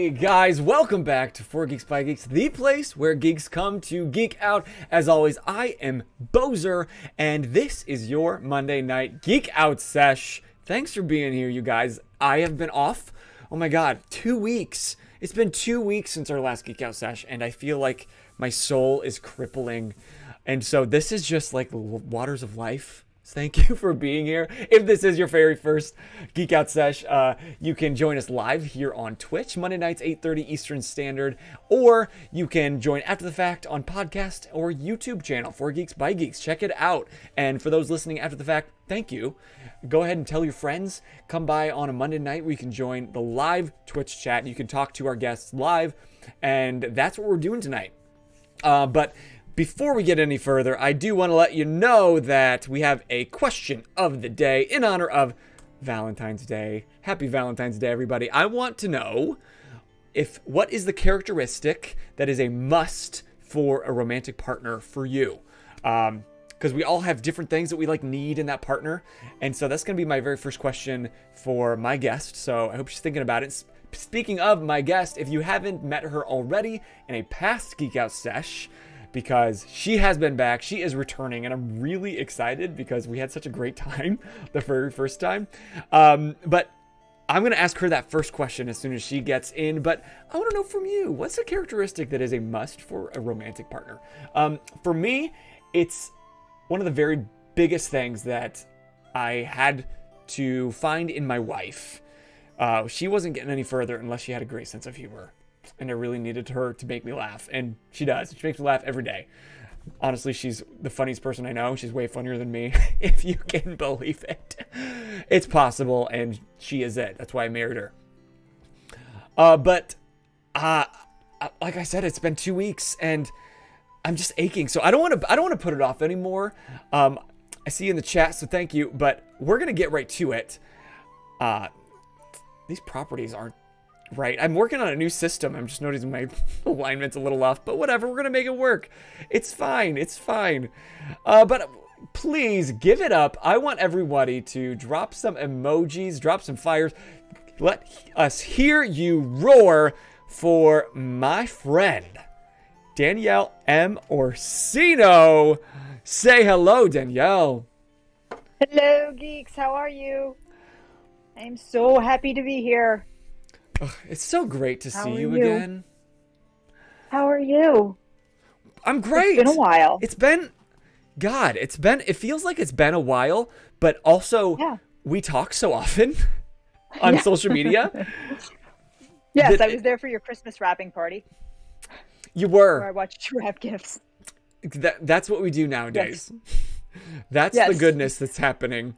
Hey guys, welcome back to 4 Geeks by Geeks, the place where geeks come to geek out. As always, I am Boser, and this is your Monday night Geek Out Sesh. Thanks for being here, you guys. I have been off, oh my god, 2 weeks. It's been 2 weeks since our last Geek Out Sesh, and I feel like my soul is crippling. And so this is just like the waters of life. Thank you for being here. If this is your very first Geek Out Sesh, you can join us live here on Twitch, Monday nights, 8:30 Eastern Standard, or you can join after the fact on podcast or YouTube channel, 4 Geeks by Geeks. Check it out. And for those listening after the fact, thank you. Go ahead and tell your friends. Come by on a Monday night where you can join the live Twitch chat. You can talk to our guests live, and that's what we're doing tonight. But before we get any further, I do want to let you know that we have a question of the day in honor of Valentine's Day. Happy Valentine's Day, everybody. I want to know what is the characteristic that is a must for a romantic partner for you? Because we all have different things that we need in that partner. And so that's going to be my very first question for my guest. So I hope she's thinking about it. Speaking of my guest, if you haven't met her already in a past Geek Out Sesh, because she has been back, she is returning, and I'm really excited because we had such a great time the very first time. But I'm going to ask her that first question as soon as she gets in. But I want to know from you, what's a characteristic that is a must for a romantic partner? For me, it's one of the very biggest things that I had to find in my wife. She wasn't getting any further unless she had a great sense of humor. And I really needed her to make me laugh. And she does. She makes me laugh every day. Honestly, she's the funniest person I know. She's way funnier than me, if you can believe it. It's possible, and she is it. That's why I married her. But like I said, it's been 2 weeks, and I'm just aching. So I don't want to put it off anymore. I see you in the chat, so thank you. But we're gonna get right to it. These properties aren't right. I'm working on a new system. I'm just noticing my alignment's a little off, but whatever. We're going to make it work. It's fine. It's fine. But please give it up. I want everybody to drop some emojis, drop some fires. Let us hear you roar for my friend, Danielle M. Orsino. Say hello, Danielle. Hello, geeks. How are you? I'm so happy to be here. It's so great to see you again. How are you? I'm great. It's been a while. It feels like it's been a while, but also we talk so often on social media. Yes, I was there for your Christmas wrapping party. You were. Where I watched you wrap gifts. That's what we do nowadays. Yes. That's the goodness that's happening.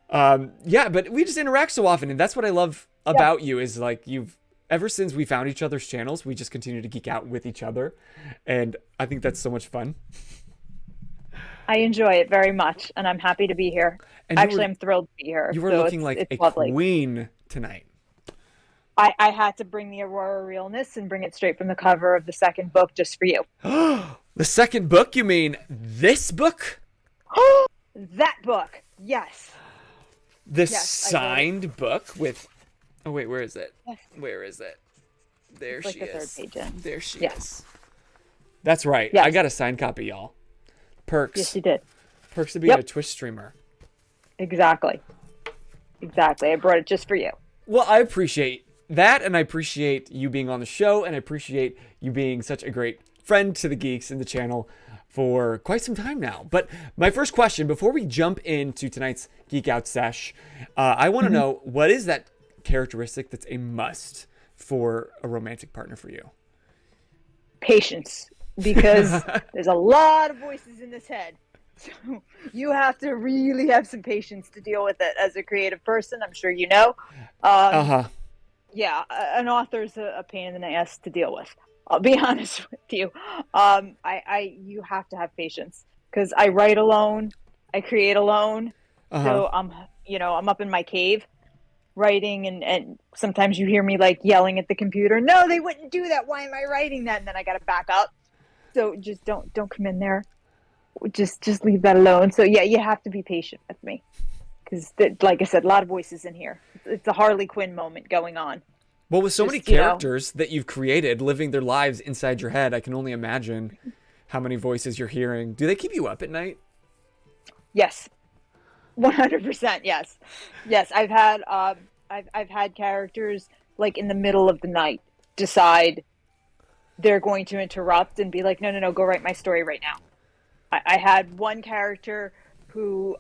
But we just interact so often, and that's what I love about you is ever since we found each other's channels, we just continue to geek out with each other, and I think that's so much fun. I enjoy it very much, and I'm happy to be here. And I'm thrilled to be here. You were looking like a lovely queen tonight. I had to bring the Aurora realness and bring it straight from the cover of the second book just for you. The second book? You mean this book? That book, yes. This signed book with... Oh, wait, where is it? Yes. Where is it? There it's she like the is. third page in. There she is. That's right. Yes. I got a signed copy, y'all. Perks. Yes, you did. Perks of being a Twitch streamer. Exactly. I brought it just for you. Well, I appreciate that, and I appreciate you being on the show, and I appreciate you being such a great friend to the geeks in the channel for quite some time now. But my first question, before we jump into tonight's Geek Out Sesh, I want to know, what is that characteristic that's a must for a romantic partner for you? Patience, because there's a lot of voices in this head. So you have to really have some patience to deal with it as a creative person. I'm sure you know. Yeah, an author's a pain in the ass to deal with. I'll be honest with you. You have to have patience because I write alone, I create alone. So I'm up in my cave writing, and sometimes you hear me yelling at the computer. No, they wouldn't do that. Why am I writing that? And then I got to back up. So just don't come in there. Just leave that alone. So yeah, you have to be patient with me because, like I said, a lot of voices in here. It's a Harley Quinn moment going on. Well, with so many Just, you know. characters that you've created living their lives inside your head, I can only imagine how many voices you're hearing. Do they keep you up at night? Yes, 100%. Yes, yes. I've had characters like in the middle of the night decide they're going to interrupt and be like, no, no, no, go write my story right now. I had one character who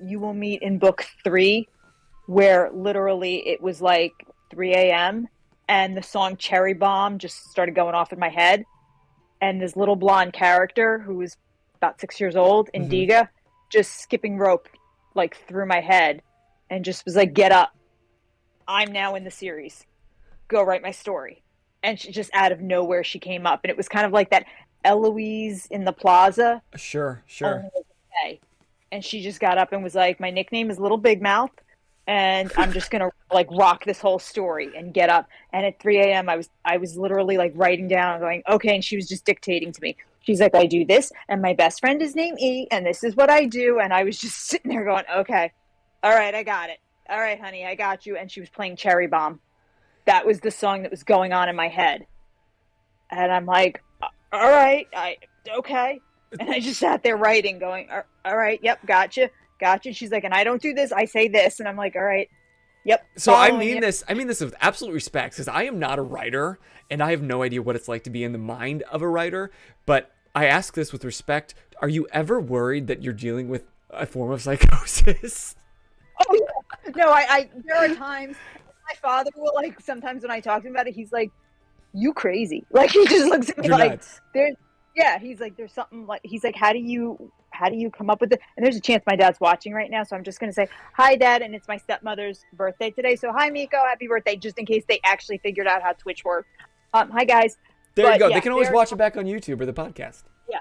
you will meet in book 3, where literally it was like 3 a.m. and the song Cherry Bomb just started going off in my head. And this little blonde character who was about 6 years old, Indiga, just skipping rope like through my head and just was like, get up. I'm now in the series. Go write my story. And she just out of nowhere, she came up. And it was kind of like that Eloise in the plaza. Sure. And she just got up and was like, my nickname is Little Big Mouth. And I'm just going to like rock this whole story and get up. And at 3 a.m. I was literally like writing down going, okay. And she was just dictating to me. She's like, I do this. And my best friend is named E. And this is what I do. And I was just sitting there going, okay, all right, I got it. All right, honey, I got you. And she was playing Cherry Bomb. That was the song that was going on in my head. And I'm like, all right, okay. And I just sat there writing going, all right, yep, gotcha. She's like, and I don't do this, I say this. And I'm like, all right, yep. So I mean this with absolute respect, because I am not a writer and I have no idea what it's like to be in the mind of a writer. But I ask this with respect. Are you ever worried that you're dealing with a form of psychosis? Oh, yeah. No, I there are times my father will, like, sometimes when I talk to him about it, he's like, you crazy. Like, he just looks at me You're like, nuts. he's like, there's something like, he's like, how do you come up with it? And there's a chance my dad's watching right now. So I'm just going to say, hi, Dad. And it's my stepmother's birthday today. So hi, Miko. Happy birthday. Just in case they actually figured out how Twitch works. Hi, guys. There you go. Yeah, they can always watch it back on YouTube or the podcast. Yeah.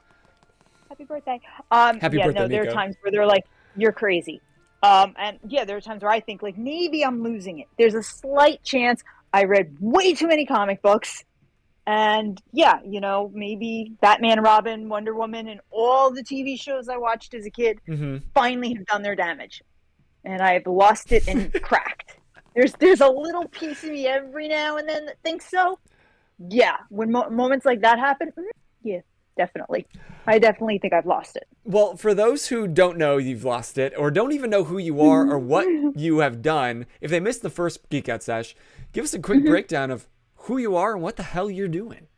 Happy birthday. Happy birthday, no, there Miko. are times where they're like, you're crazy. And yeah, there are times where I think like maybe I'm losing it. There's a slight chance I read way too many comic books. And yeah, you know, maybe Batman, Robin, Wonder Woman, and all the TV shows I watched as a kid finally have done their damage. And I've lost it and cracked. There's a little piece of me every now and then that thinks so. Yeah, when moments like that happen, yeah, definitely. I definitely think I've lost it. Well, for those who don't know you've lost it, or don't even know who you are or what you have done, if they missed the first Geek Out Sesh, give us a quick breakdown of who you are and what the hell you're doing.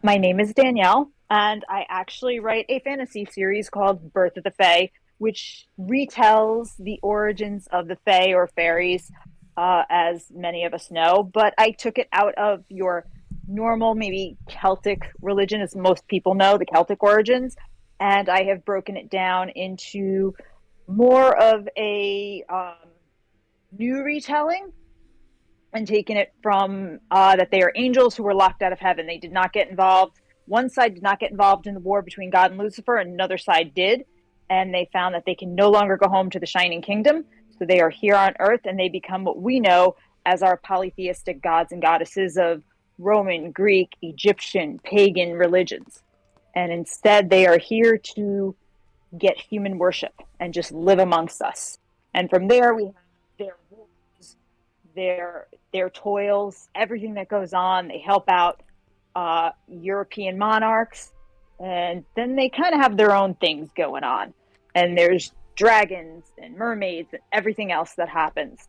My name is Danielle, and I actually write a fantasy series called Birth of the Fae, which retells the origins of the Fae or fairies, as many of us know. But I took it out of your normal, maybe Celtic religion, as most people know, the Celtic origins, and I have broken it down into more of a new retelling, and taken it from that they are angels who were locked out of heaven. They did not get involved. One side did not get involved in the war between God and Lucifer, and another side did. And they found that they can no longer go home to the Shining Kingdom. So they are here on Earth, and they become what we know as our polytheistic gods and goddesses of Roman, Greek, Egyptian, pagan religions. And instead, they are here to get human worship and just live amongst us. And from there, we have their wars, their toils, everything that goes on. They help out European monarchs, and then they kind of have their own things going on. And there's dragons and mermaids and everything else that happens.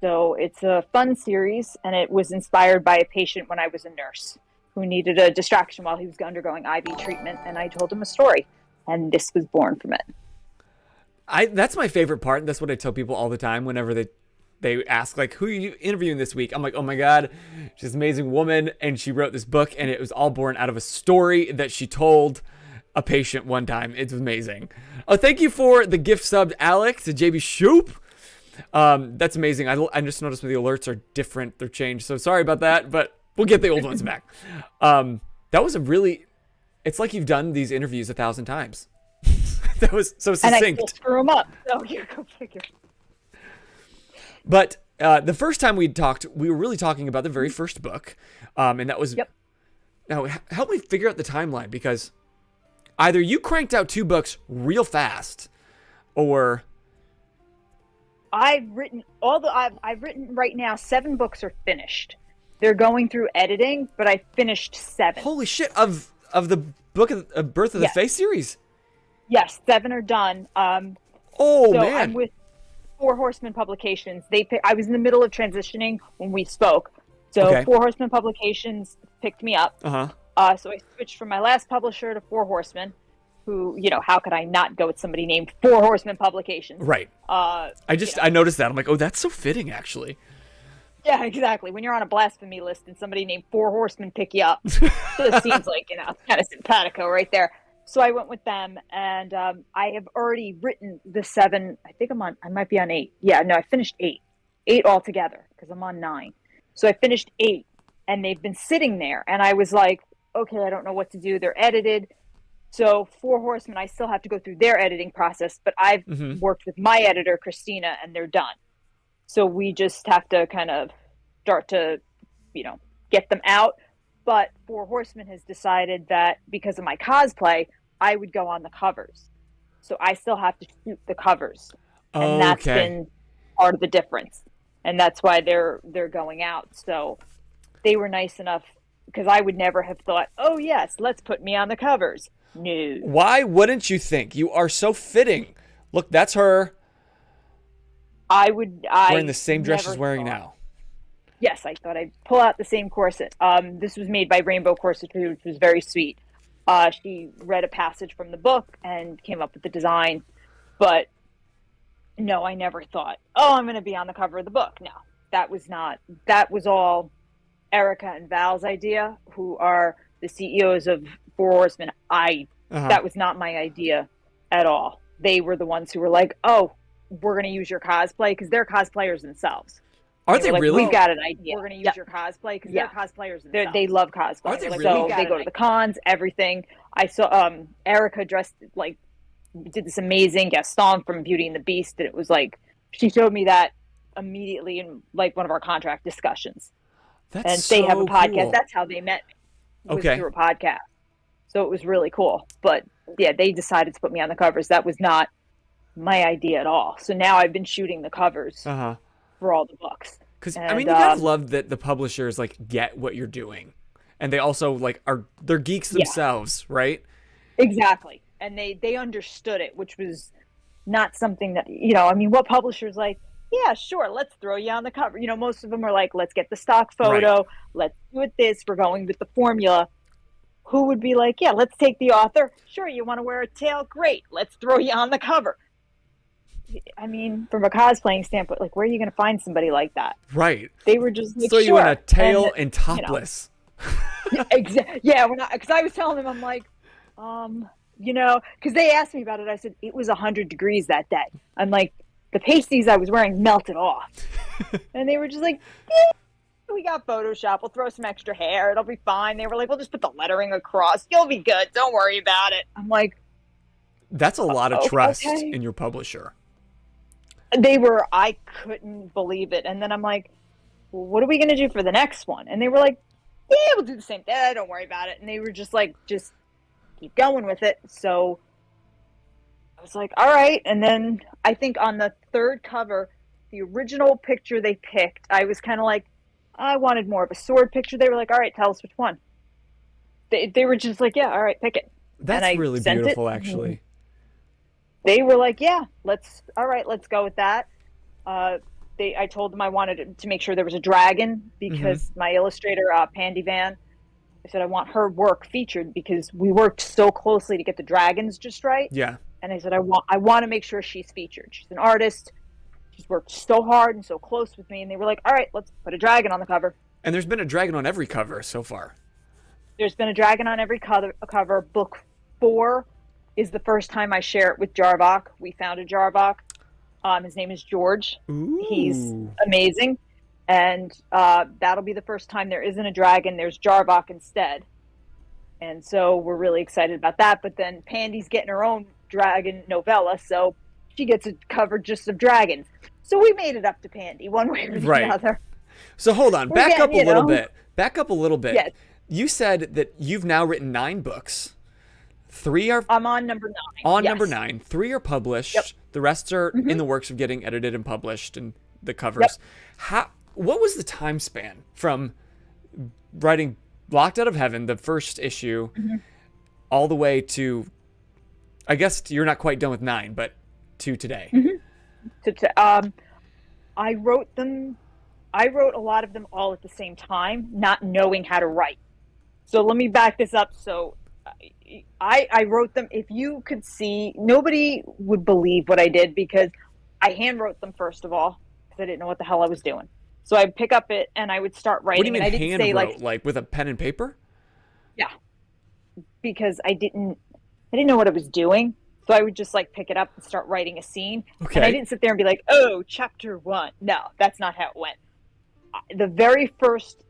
So it's a fun series, and it was inspired by a patient when I was a nurse who needed a distraction while he was undergoing IV treatment, and I told him a story, and this was born from it. That's my favorite part. That's what I tell people all the time whenever they ask, like, who are you interviewing this week? I'm like, oh my God, she's an amazing woman, and she wrote this book, and it was all born out of a story that she told a patient one time. It's amazing. Oh, thank you for the gift subbed, Alex, to JB Shoop. That's amazing. I just noticed the alerts are different. They're changed. So sorry about that, but we'll get the old ones back. That was it's like you've done these interviews 1,000 times. That was so succinct. And I still screw them up. So you go figure. But the first time we talked, we were really talking about the very first book. And that was, Now, help me figure out the timeline, because either you cranked out 2 books real fast, or I've written I've written right now 7 books are finished. They're going through editing, but I finished 7. Holy shit! Of the book of Birth of the Fae series. Yes, 7 are done. Man! I'm with Four Horsemen Publications. I was in the middle of transitioning when we spoke, so Four Horsemen Publications picked me up. So I switched from my last publisher to Four Horsemen. Who, how could I not go with somebody named Four Horsemen Publications? Right. I noticed that. I'm like, oh, that's so fitting, actually. Yeah, exactly. When you're on a blasphemy list and somebody named Four Horsemen pick you up, it seems like, kind of simpatico right there. So I went with them, and I have already written the 7. I think I might be on 8. Yeah, no, I finished 8. 8 altogether, because I'm on 9. So I finished 8, and they've been sitting there, and I was like, okay, I don't know what to do. They're edited. So Four Horsemen, I still have to go through their editing process, but I've worked with my editor, Christina, and they're done. So we just have to kind of start to, get them out. But Four Horsemen has decided that because of my cosplay, I would go on the covers. So I still have to shoot the covers. And that's been part of the difference. And that's why they're going out. So they were nice enough, because I would never have thought, oh, yes, let's put me on the covers. No. Why wouldn't you think? You are so fitting. Look, that's her. Wearing the same dress she's wearing now. Yes, I thought I'd pull out the same corset. This was made by Rainbow Corsetry, which was very sweet. She read a passage from the book and came up with the design. But no, I never thought, oh, I'm going to be on the cover of the book. No, that was all Erica and Val's idea, who are the CEOs of Four Horsemen. That was not my idea at all. They were the ones who were like, oh, we're going to use your cosplay, because they're cosplayers themselves. Are they really? We've got an idea. We're going to use your cosplay, because they're cosplayers themselves. They love cosplay. Are they really? So they go to the cons, everything. I saw Erica dressed did this amazing Gaston from Beauty and the Beast, and it was like, she showed me that immediately in one of our contract discussions. They have a podcast. Cool. That's how they met me. Through a podcast. So it was really cool. But yeah, they decided to put me on the covers. That was not my idea at all. So now I've been shooting the covers for all the books. Because you guys love that the publishers get what you're doing, and they also they're geeks themselves, right? Exactly, and they understood it, which was not something that what publishers yeah, sure, let's throw you on the cover. Most of them are like, let's get the stock photo, let's do it this, we're going with the formula. Who would be like, yeah, let's take the author. Sure, you want to wear a tail? Great, let's throw you on the cover. From a cosplaying standpoint, where are you going to find somebody like that? Right. They were just throw you in a tail and topless. Exactly. Yeah, we're not, because I was telling them, I'm like, because they asked me about it. I said, it was 100 degrees that day. I'm like, the pasties I was wearing melted off. And they were just like, we got Photoshop. We'll throw some extra hair. It'll be fine. They were like, we'll just put the lettering across. You'll be good. Don't worry about it. I'm like, that's a lot of trust in your publisher. I couldn't believe it. And then I'm like, well, what are we going to do for the next one? And they were like, yeah, we'll do the same thing. Don't worry about it. And they were just like, just keep going with it. So I was like, all right. And then I think on the 3rd cover, the original picture they picked, I was kind of like, I wanted more of a sword picture. They were like, all right, tell us which one. They were just like, yeah, all right, pick it. That's really beautiful, actually. They were like, yeah, let's go with that. I told them I wanted to make sure there was a dragon, because my illustrator, Pandy Van, I said, I want her work featured, because we worked so closely to get the dragons just right. Yeah. And I said, I want to make sure she's featured. She's an artist. She's worked so hard and so close with me. And they were like, all right, let's put a dragon on the cover. And there's been a dragon on every cover so far. There's been a dragon on every cover. Book 4 is the first time I share it with Jarvok. We found a Jarvok. His name is George. Ooh. He's amazing. And that'll be the first time there isn't a dragon. There's Jarvok instead. And so we're really excited about that. But then Pandy's getting her own dragon novella, so she gets a cover just of dragons. So we made it up to Pandy one way or the other. So hold on. Back up a little bit. Yes. You said that you've now written 9 books. 3 are I'm on number 9. on Yes. number 9. 3 are published. Yep. The rest are in the works of getting edited and published, and the covers. What was the time span from writing Locked Out of Heaven, the first issue, all the way to, I guess you're not quite done with 9, but to today? I wrote a lot of them all at the same time, not knowing how to write. So let me back this up. So I wrote them. If you could see, nobody would believe what I did because I hand wrote them, first of all, because I didn't know what the hell I was doing. So I'd pick up it and I would start writing. What do you mean and I didn't hand say wrote? Like with a pen and paper? Yeah. Because I didn't know what I was doing. So I would just like pick it up and start writing a scene. Okay. And I didn't sit there and be like, oh, chapter 1. No, that's not how it went. The very first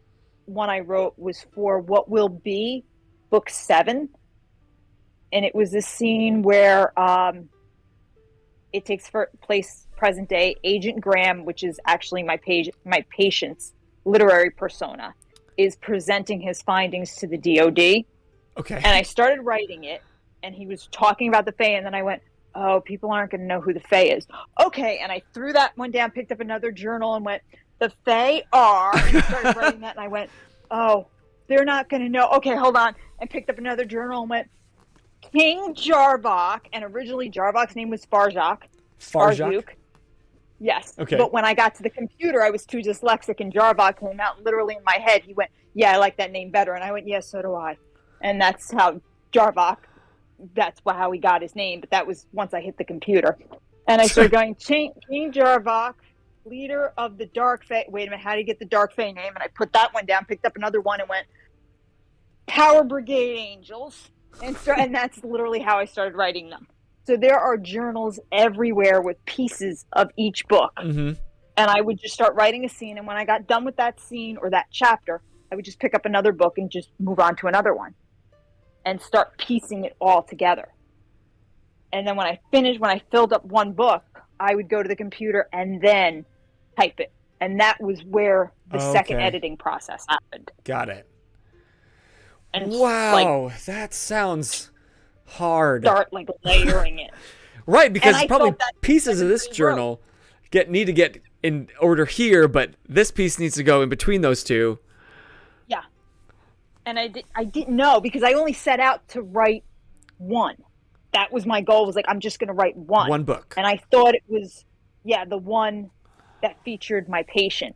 one I wrote was for what will be book 7. And it was this scene where it takes place present day. Agent Graham, which is actually my patient's literary persona, is presenting his findings to the DOD. Okay. And I started writing it, and he was talking about the Fae, and then I went, oh, people aren't going to know who the Fae is. Okay, and I threw that one down, picked up another journal, and went, the Fae are, and I started writing that, and I went, oh, they're not going to know. Okay, hold on, and picked up another journal and went, King Jarvok, and originally Jarvok's name was Farzak. Farzak? Yes. Okay. But when I got to the computer, I was too dyslexic, and Jarvok came out literally in my head. He went, yeah, I like that name better. And I went, yes, so do I. And that's how Jarvok, that's how he got his name. But that was once I hit the computer. And I started going, King Jarvok, leader of the Dark Fae. Wait a minute, how do you get the Dark Fae name? And I put that one down, picked up another one, and went, Power Brigade Angels. And that's literally how I started writing them. So there are journals everywhere with pieces of each book. Mm-hmm. And I would just start writing a scene. And when I got done with that scene or that chapter, I would just pick up another book and just move on to another one and start piecing it all together. And then when I filled up one book, I would go to the computer and then type it. And that was where the second editing process happened. Got it. And wow, that sounds hard. Start like layering it. Right, because probably that pieces of this journal need to get in order here, but this piece needs to go in between those two. Yeah. And I didn't know because I only set out to write one. That was my goal, was like, I'm just going to write one. One book. And I thought it was, the one that featured my patient.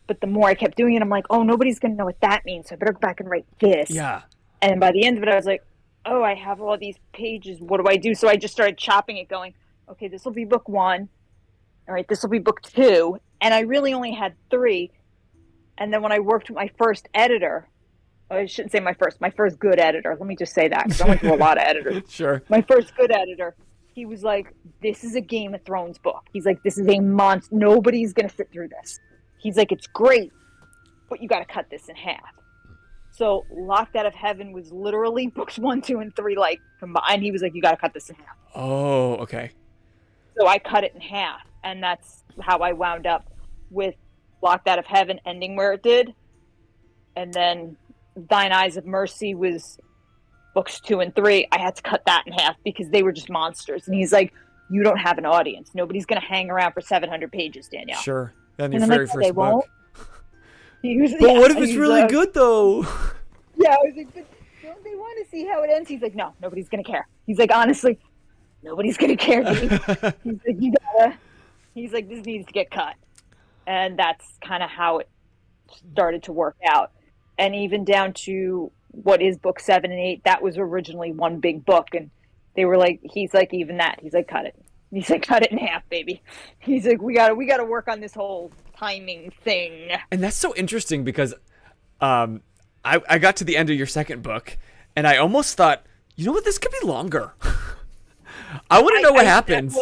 But the more I kept doing it, I'm like, oh, nobody's going to know what that means. So I better go back and write this. Yeah. And by the end of it, I was like, oh, I have all these pages. What do I do? So I just started chopping it, going, okay, this will be book 1. All right, this will be book 2. And I really only had 3. And then when I worked with my first editor, I shouldn't say my first good editor. Let me just say that, because I went through a lot of editors. Sure. My first good editor, he was like, this is a Game of Thrones book. He's like, this is a monster. Nobody's going to sit through this. He's like, it's great, but you got to cut this in half. So Locked Out of Heaven was literally books 1, 2, and 3 like combined. He was like, you got to cut this in half. Oh, okay. So I cut it in half, and that's how I wound up with Locked Out of Heaven ending where it did. And then Thine Eyes of Mercy was books 2 and 3. I had to cut that in half because they were just monsters. And he's like, you don't have an audience. Nobody's going to hang around for 700 pages, Danielle. Sure. And your and very like, first book. Won't. But what if it's really good, though? Yeah, I was like, but don't they want to see how it ends? He's like, no, nobody's going to care. He's like, honestly, nobody's going to care, dude. He's like, he's like, this needs to get cut. And that's kind of how it started to work out. And even down to what is book 7 and 8, that was originally one big book. And they were like, he's like, even that. He's like, cut it. He's like, cut it in half, baby. He's like, we gotta work on this whole timing thing. And that's so interesting because I got to the end of your second book, and I almost thought, you know what, this could be longer. I want to know what happens.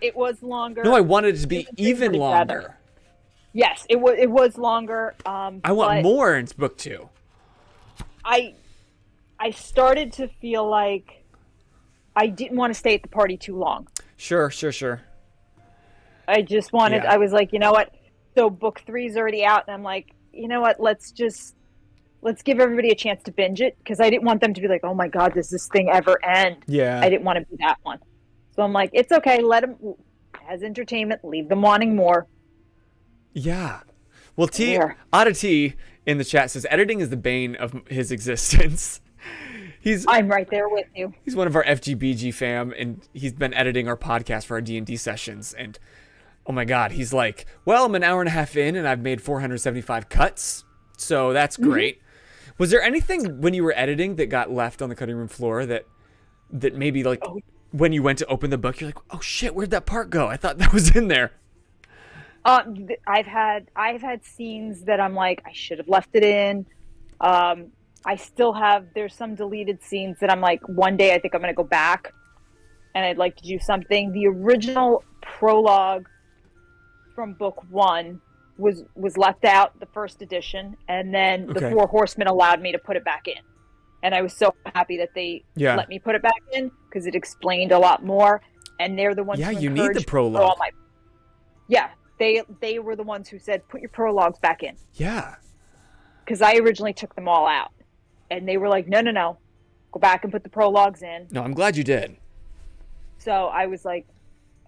It was longer. No, I wanted it to be even longer. Better. Yes, it was longer. I want more in book 2. I started to feel like I didn't want to stay at the party too long. Sure. I just wanted, I was like, you know what? So book 3 is already out, and I'm like, you know what? Let's let's give everybody a chance to binge it, because I didn't want them to be like, oh my God, does this thing ever end? Yeah. I didn't want to be that one. So I'm like, it's okay. Let them, as entertainment, leave them wanting more. Yeah. Well, Oddity in the chat says editing is the bane of his existence. I'm right there with you. He's one of our FGBG fam, and he's been editing our podcast for our D&D sessions. And oh my God, he's like, well, I'm an hour and a half in, and I've made 475 cuts, so that's great. Was there anything when you were editing that got left on the cutting room floor that maybe like when you went to open the book, you're like, oh shit, where'd that part go? I thought that was in there. I've had scenes that I'm like, I should have left it in. There's some deleted scenes that I'm like, one day I think I'm going to go back and I'd like to do something. The original prologue from book 1 was left out, the first edition, and then the Four Horsemen allowed me to put it back in. And I was so happy that they let me put it back in, because it explained a lot more. And they're the ones who you need the prologue. They were the ones who said, put your prologues back in. Yeah. Because I originally took them all out. And they were like, no. Go back and put the prologues in. No, I'm glad you did. So I was like,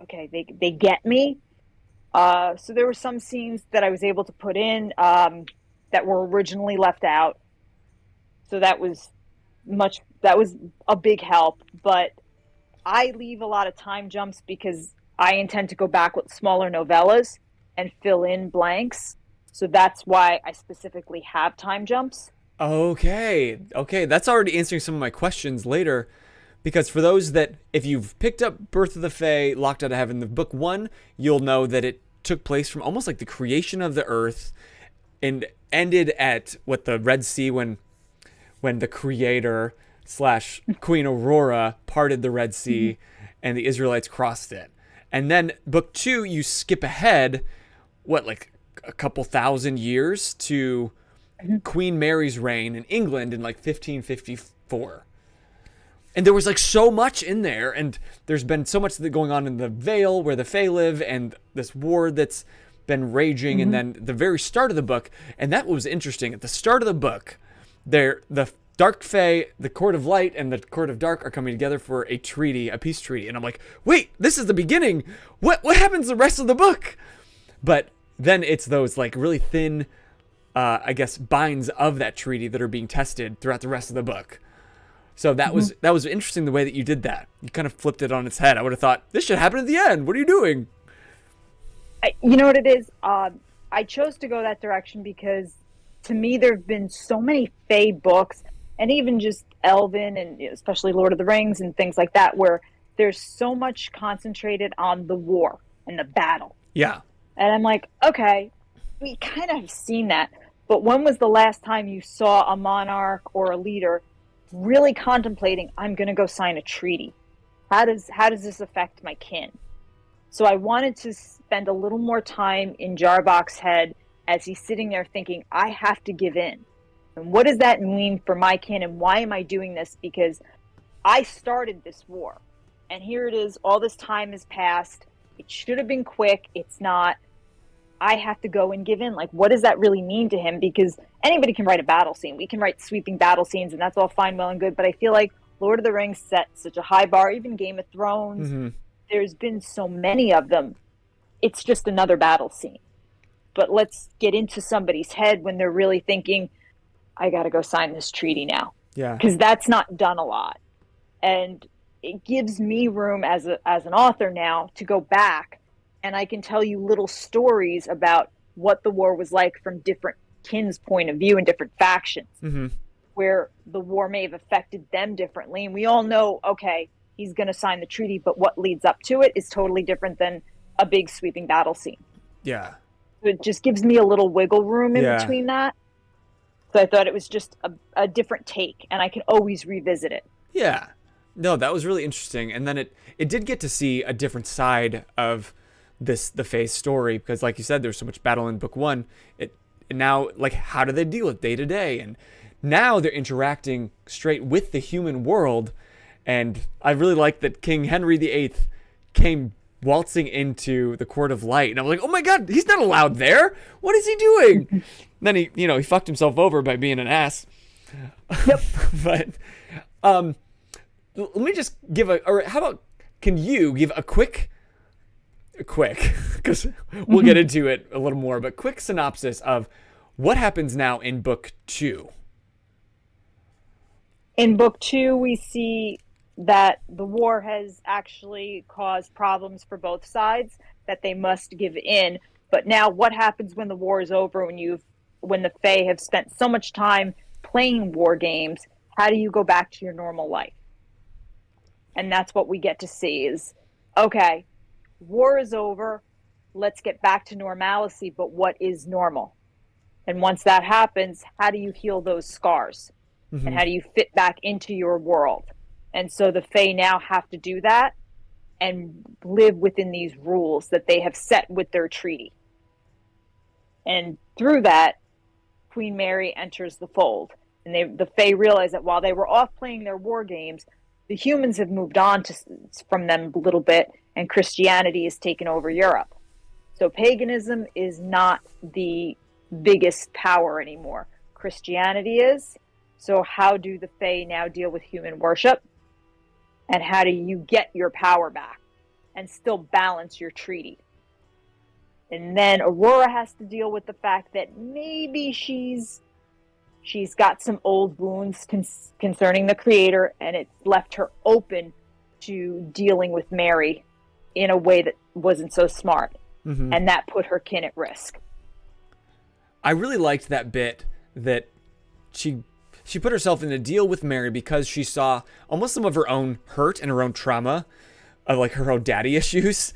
okay, they get me. So there were some scenes that I was able to put in that were originally left out. So that was a big help. But I leave a lot of time jumps because I intend to go back with smaller novellas and fill in blanks. So that's why I specifically have time jumps. Okay. That's already answering some of my questions later. Because for those that, if you've picked up Birth of the Fae, Locked Out of Heaven, the book 1, you'll know that it took place from almost like the creation of the earth and ended at the Red Sea when the creator / Queen Aurora parted the Red Sea and the Israelites crossed it. And then book 2, you skip ahead, like a couple thousand years to Queen Mary's reign in England in like 1554. And there was like so much in there, and there's been so much going on in the Vale where the Fae live, and this war that's been raging, and then the very start of the book, and that was interesting. At the start of the book, the Dark Fae, the Court of Light, and the Court of Dark are coming together for a peace treaty, and I'm like, wait, this is the beginning. What happens the rest of the book? But then it's those like really thin, binds of that treaty that are being tested throughout the rest of the book. So that was interesting the way that you did that. You kind of flipped it on its head. I would have thought, this should happen at the end. What are you doing? You know what it is? I chose to go that direction because to me there have been so many Fae books, and even just Elven, and especially Lord of the Rings and things like that, where there's so much concentrated on the war and the battle. Yeah. And I'm like, okay, we kind of have seen that. But when was the last time you saw a monarch or a leader really contemplating, I'm going to go sign a treaty? How does this affect my kin? So I wanted to spend a little more time in Jarbok's head as he's sitting there thinking, I have to give in. And what does that mean for my kin? And why am I doing this? Because I started this war. And here it is. All this time has passed. It should have been quick. It's not. I have to go and give in. Like, what does that really mean to him? Because anybody can write a battle scene. We can write sweeping battle scenes, and that's all fine, well, and good. But I feel like Lord of the Rings set such a high bar. Even Game of Thrones, there's been so many of them. It's just another battle scene. But let's get into somebody's head when they're really thinking, I got to go sign this treaty now. Yeah. Because that's not done a lot. And it gives me room as an author now to go back, and I can tell you little stories about what the war was like from different kin's point of view and different factions, where the war may have affected them differently. And we all know, okay, he's going to sign the treaty, but what leads up to it is totally different than a big sweeping battle scene. Yeah. It just gives me a little wiggle room in between that. So I thought it was just a different take, and I can always revisit it. Yeah. No, that was really interesting. And then it did get to see a different side of the Fae story, because like you said, there's so much battle in book 1. And now, like, how do they deal with day to day? And now they're interacting straight with the human world. And I really like that King Henry VIII came waltzing into the court of light, and I'm like, oh my god, he's not allowed there. What is he doing? Then he fucked himself over by being an ass. Yep. But let me just give or how about, can you give a quick, because we'll get into it a little more, but quick synopsis of what happens now in book 2. In book 2, we see that the war has actually caused problems for both sides, that they must give in. But now what happens when the war is over, when the Fae have spent so much time playing war games? How do you go back to your normal life? And that's what we get to see is, okay, war is over, let's get back to normalcy, but what is normal? And once that happens, how do you heal those scars? And how do you fit back into your world? And so the Fae now have to do that and live within these rules that they have set with their treaty. And through that, Queen Mary enters the fold. And the Fae realize that while they were off playing their war games, the humans have moved on from them a little bit, and Christianity has taken over Europe. So paganism is not the biggest power anymore. Christianity is. So how do the Fae now deal with human worship? And how do you get your power back and still balance your treaty? And then Aurora has to deal with the fact that maybe she's got some old wounds concerning the creator, and it's left her open to dealing with Mary in a way that wasn't so smart. And that put her kin at risk. I really liked that bit that she put herself in a deal with Mary because she saw almost some of her own hurt and her own trauma, like her own daddy issues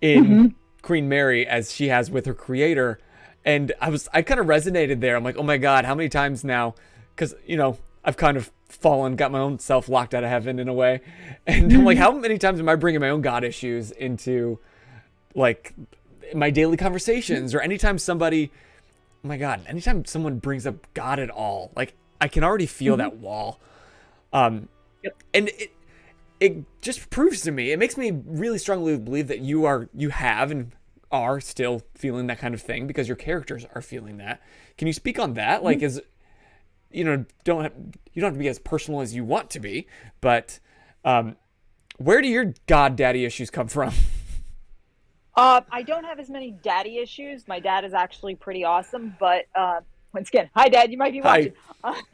in Queen Mary as she has with her creator. And I kind of resonated there. I'm like, oh my God, how many times now? Because, I've kind of got my own self locked out of heaven in a way. And I'm like, how many times am I bringing my own God issues into like my daily conversations, or anytime somebody, oh my God, anytime someone brings up God at all, like I can already feel that wall. And it just proves to me, it makes me really strongly believe that you have and are still feeling that kind of thing because your characters are feeling that. Can you speak on that? Like, don't have to be as personal as you want to be, but where do your God daddy issues come from? I don't have as many daddy issues. My dad is actually pretty awesome, but once again, hi Dad, you might be watching.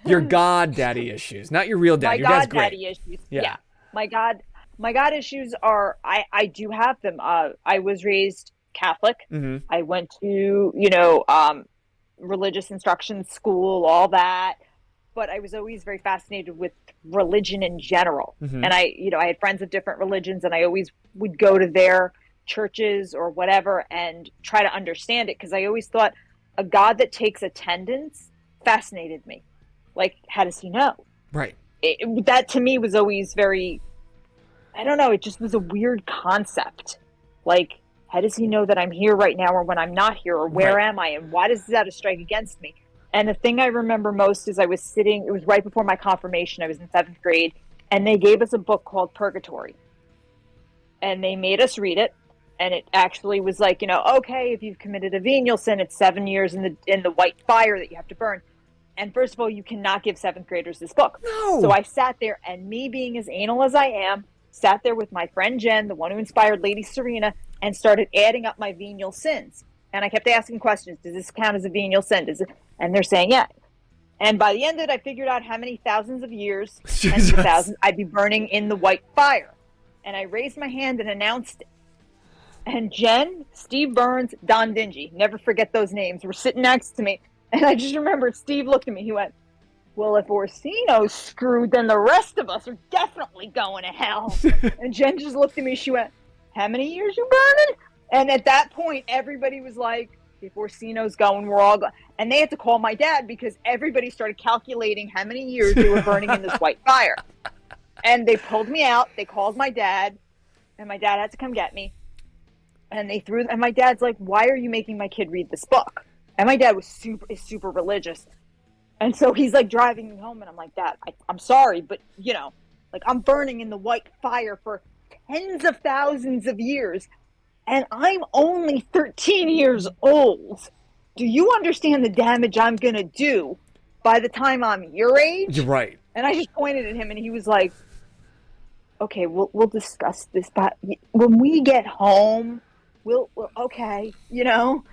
Your God daddy issues, not your real dad. Your dad's great. Daddy issues. Yeah. My God issues are, I do have them. I was raised Catholic. I went to, religious instruction school, all that. But I was always very fascinated with religion in general. And I had friends of different religions, and I always would go to their churches or whatever and try to understand it, because I always thought a God that takes attendance fascinated me. Like, how does he know? Right. That to me was always very, I don't know, it just was a weird concept. Like, how does he know that I'm here right now, or when I'm not here, or where am I, and why does that strike against me? And the thing I remember most is I was sitting, it was right before my confirmation, I was in 7th grade, and they gave us a book called Purgatory. And they made us read it. And it actually was like, okay, if you've committed a venial sin, it's 7 years in the white fire that you have to burn. And first of all, you cannot give 7th graders this book. No. So I sat there, and me being as anal as I am, sat there with my friend Jen, the one who inspired Lady Serena, and started adding up my venial sins. And I kept asking questions. Does this count as a venial sin? And they're saying, yeah. And by the end of it, I figured out how many thousands of years, tens of thousands, I'd be burning in the white fire. And I raised my hand and announced it. And Jen, Steve Burns, Don Dingy, never forget those names, were sitting next to me. And I just remember Steve looked at me. He went, well, if Orsino's screwed, then the rest of us are definitely going to hell. And Jen just looked at me. She went, how many years you burning? And at that point, everybody was like, if Orsino's going, we're all going. And they had to call my dad because everybody started calculating how many years they were burning in this white fire. And they pulled me out. They called my dad. And my dad had to come get me. And and my dad's like, why are you making my kid read this book? And my dad was super religious. And so he's like driving me home, and I'm like, Dad, I'm sorry, but like I'm burning in the white fire for tens of thousands of years. And I'm only 13 years old. Do you understand the damage I'm going to do by the time I'm your age? You're right. And I just pointed at him and he was like, okay, we'll discuss this. But when we get home, we'll okay, you know?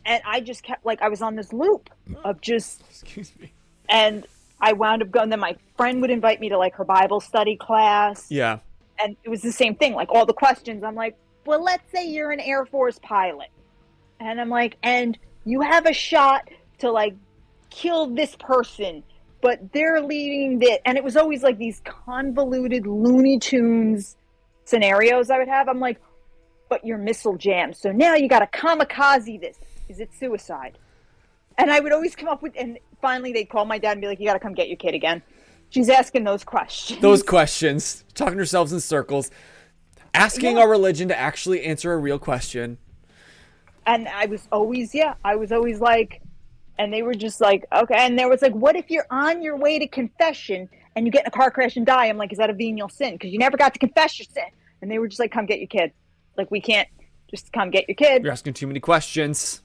And I just kept, like, I was on this loop of just... Excuse me. And I wound up going, then my friend would invite me to, like, her Bible study class. Yeah. And it was the same thing, like, all the questions. I'm like, well, let's say you're an Air Force pilot. And I'm like, and you have a shot to, like, kill this person, but they're leading it. And it was always, like, these convoluted Looney Tunes scenarios I would have. I'm like, but you're missile jammed. So now you got to kamikaze this. Is it suicide? And I would always come up with, and finally they'd call my dad and be like, you got to come get your kid again. She's asking those questions. Those questions. Talking to ourselves in circles. Asking our religion to actually answer a real question. And I was always like, and they were just like, okay. And there was like, what if you're on your way to confession and you get in a car crash and die? I'm like, is that a venial sin? Because you never got to confess your sin. And they were just like, come get your kid. Like, we can't just come get your kid. You're asking too many questions.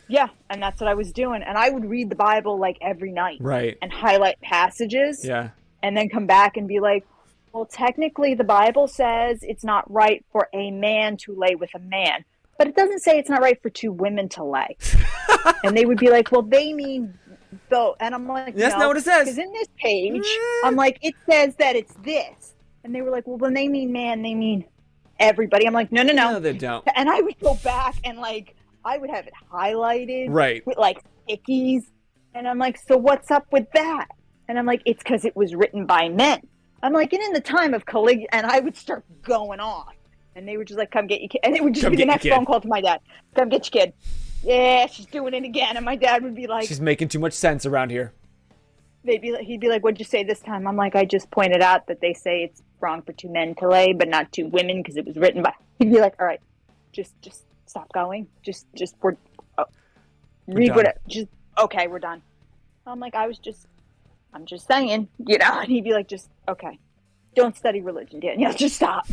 Yeah, and that's what I was doing. And I would read the Bible like every night. Right. And highlight passages. Yeah. And then come back and be like, well, technically the Bible says it's not right for a man to lay with a man. But it doesn't say it's not right for two women to lay. And they would be like, well, they mean though. And I'm like, that's no, not what it says. Because in this page, I'm like, it says that it's this. And they were like, well, when they mean man, they mean everybody. I'm like, no. No, they don't. And I would go back and like, I would have it highlighted. Right. With like stickies. And I'm like, so what's up with that? And I'm like, it's because it was written by men. I'm like, and in the time of Caligula, and I would start going off. And they were just like, come get your kid. And it would just be the next phone call to my dad. Come get your kid. Yeah, she's doing it again. And my dad would be like, she's making too much sense around here. He'd be like, what'd you say this time? I'm like, I just pointed out that they say it's wrong for two men to lay, but not two women because it was written by. He'd be like, all right, just stop going. Just read what. Just okay, we're done. I'm like, I'm just saying, you know. And he'd be like, just okay, don't study religion, Danielle. Just stop.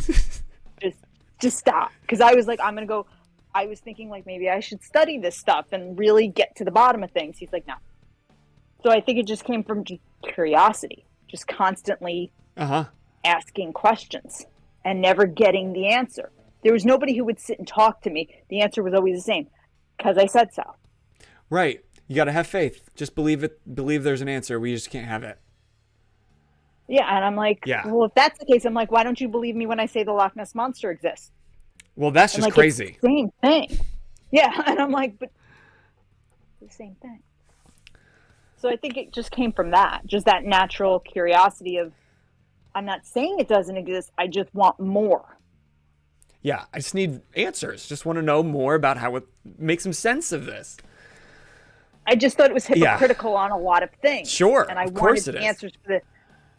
just stop. Because I was like, I was thinking like maybe I should study this stuff and really get to the bottom of things. He's like, no. So I think it just came from just curiosity, just constantly asking questions and never getting the answer. There was nobody who would sit and talk to me. The answer was always the same, because I said so. Right. You got to have faith. Just believe it. Believe there's an answer. We just can't have it. Yeah, and I'm like, well, if that's the case, I'm like, why don't you believe me when I say the Loch Ness Monster exists? Well, that's just crazy. It's the same thing. Yeah, and I'm like, but it's the same thing. So I think it just came from that, just that natural curiosity of, I'm not saying it doesn't exist, I just want more. Yeah, I just need answers. Just want to know more about how it makes some sense of this. I just thought it was hypocritical on a lot of things. Sure, and I of course wanted it is. answers for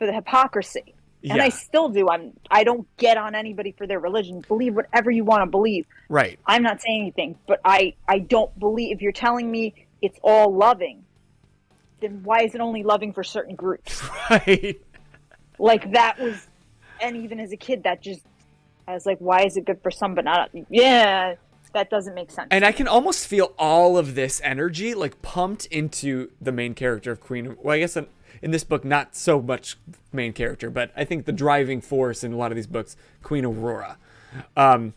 the hypocrisy. And I still do. I don't get on anybody for their religion. Believe whatever you want to believe. Right. I'm not saying anything, but I don't believe, if you're telling me it's all loving, then why is it only loving for certain groups? Right. Like that was, and even as a kid, that just, I was like, why is it good for some but not? Yeah, that doesn't make sense. And I can almost feel all of this energy like pumped into the main character of Queen. Well, I guess in this book, not so much main character, but I think the driving force in a lot of these books, Queen Aurora. Oh,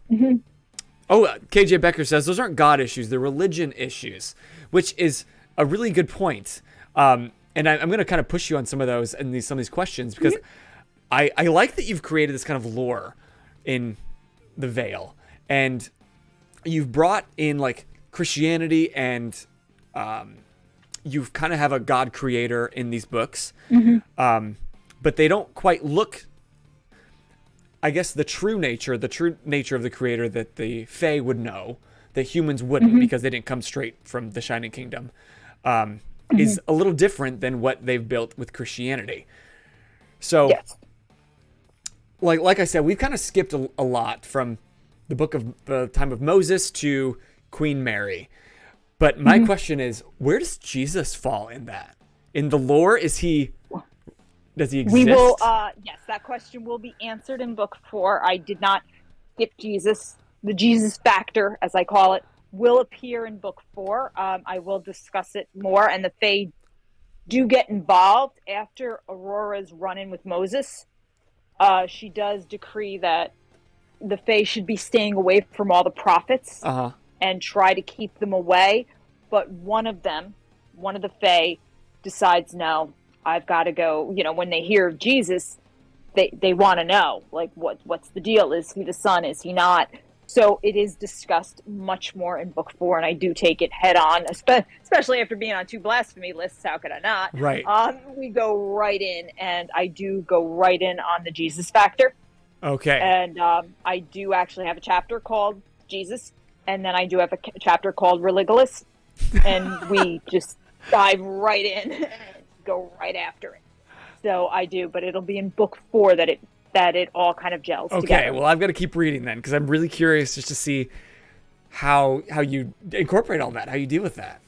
KJ Becker says those aren't God issues, they're religion issues, which is a really good point. And I'm going to kind of push you on some of those and some of these questions, because I like that you've created this kind of lore in the Veil, and you've brought in like Christianity, and you've kind of have a God creator in these books, but they don't quite look, I guess, the true nature of the creator that the Fae would know, that humans wouldn't, because they didn't come straight from the Shining Kingdom, is a little different than what they've built with Christianity. So, like I said, we've kind of skipped a lot from the book of the time of Moses to Queen Mary. But my question is, where does Jesus fall in that? In the lore, does he exist? We will, yes, that question will be answered in book 4. I did not skip Jesus the Jesus factor, as I call it, will appear in book 4. I will discuss it more, and the Fae do get involved after Aurora's run-in with Moses. She does decree that the Fae should be staying away from all the prophets and try to keep them away. But one of the Fae, decides, no, I've got to go. You know, when they hear of Jesus, they want to know, like, what's the deal? Is he the son? Is he not? So it is discussed much more in book 4, and I do take it head on, especially after being on 2 blasphemy lists. How could I not? Right. We go right in, and I do go right in on the Jesus factor. Okay. And I do actually have a chapter called Jesus, and then I do have a chapter called Religulous, and we just dive right in and go right after it. So I do, but it'll be in book 4 that it all kind of gels together. Okay, well, I've got to keep reading then, because I'm really curious just to see how you incorporate all that, how you deal with that.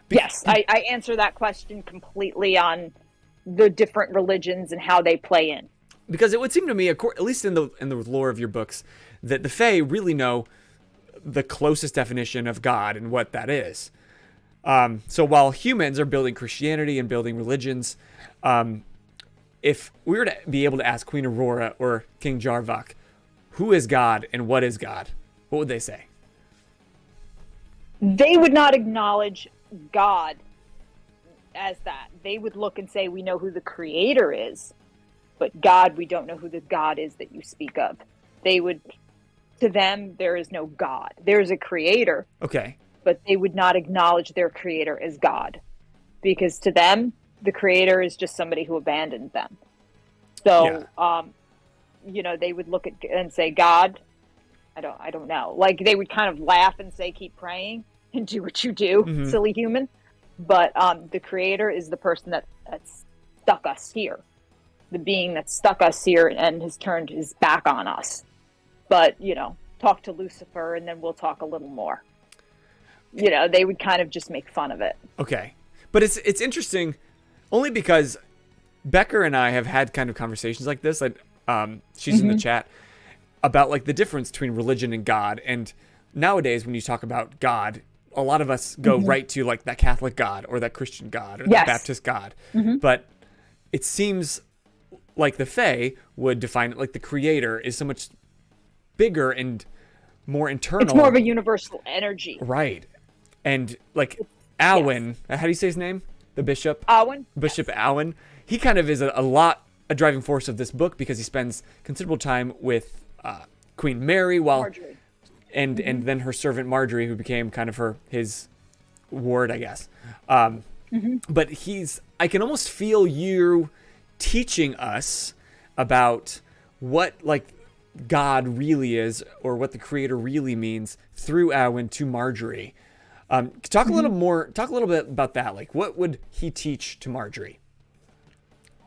Yes, I answer that question completely on the different religions and how they play in. Because it would seem to me, at least in the lore of your books, that the Fae really know the closest definition of God and what that is. So while humans are building Christianity and building religions, if we were to be able to ask Queen Aurora or King Jarvak, who is God and what is God, what would they say? They would not acknowledge God as that. They would look and say, we know who the creator is, but God, we don't know who the God is that you speak of. To them, there is no God. There is a creator. Okay. But they would not acknowledge their creator as God, because to them, the creator is just somebody who abandoned them. So, they would look at and say, God, I don't know. Like, they would kind of laugh and say, keep praying and do what you do, silly human. But the creator is the person that stuck us here, the being that stuck us here and has turned his back on us. But, talk to Lucifer and then we'll talk a little more. They would kind of just make fun of it. Okay. But it's interesting only because Becker and I have had kind of conversations like this. She's in the chat about like the difference between religion and God. And nowadays when you talk about God, a lot of us go right to like that Catholic God or that Christian God or that Baptist God. But it seems like the Fae would define it like the creator is so much bigger and more internal. It's more of a universal energy. Right. And like Alwyn, how do you say his name? The bishop? Alwyn. Bishop Alwyn. He kind of is a driving force of this book because he spends considerable time with Queen Mary Marjorie. And then her servant Marjorie, who became kind of his ward, I guess. But I can almost feel you teaching us about what like God really is or what the creator really means through Alwyn to Marjorie. Talk a little bit about that. Like, what would he teach to Marjorie?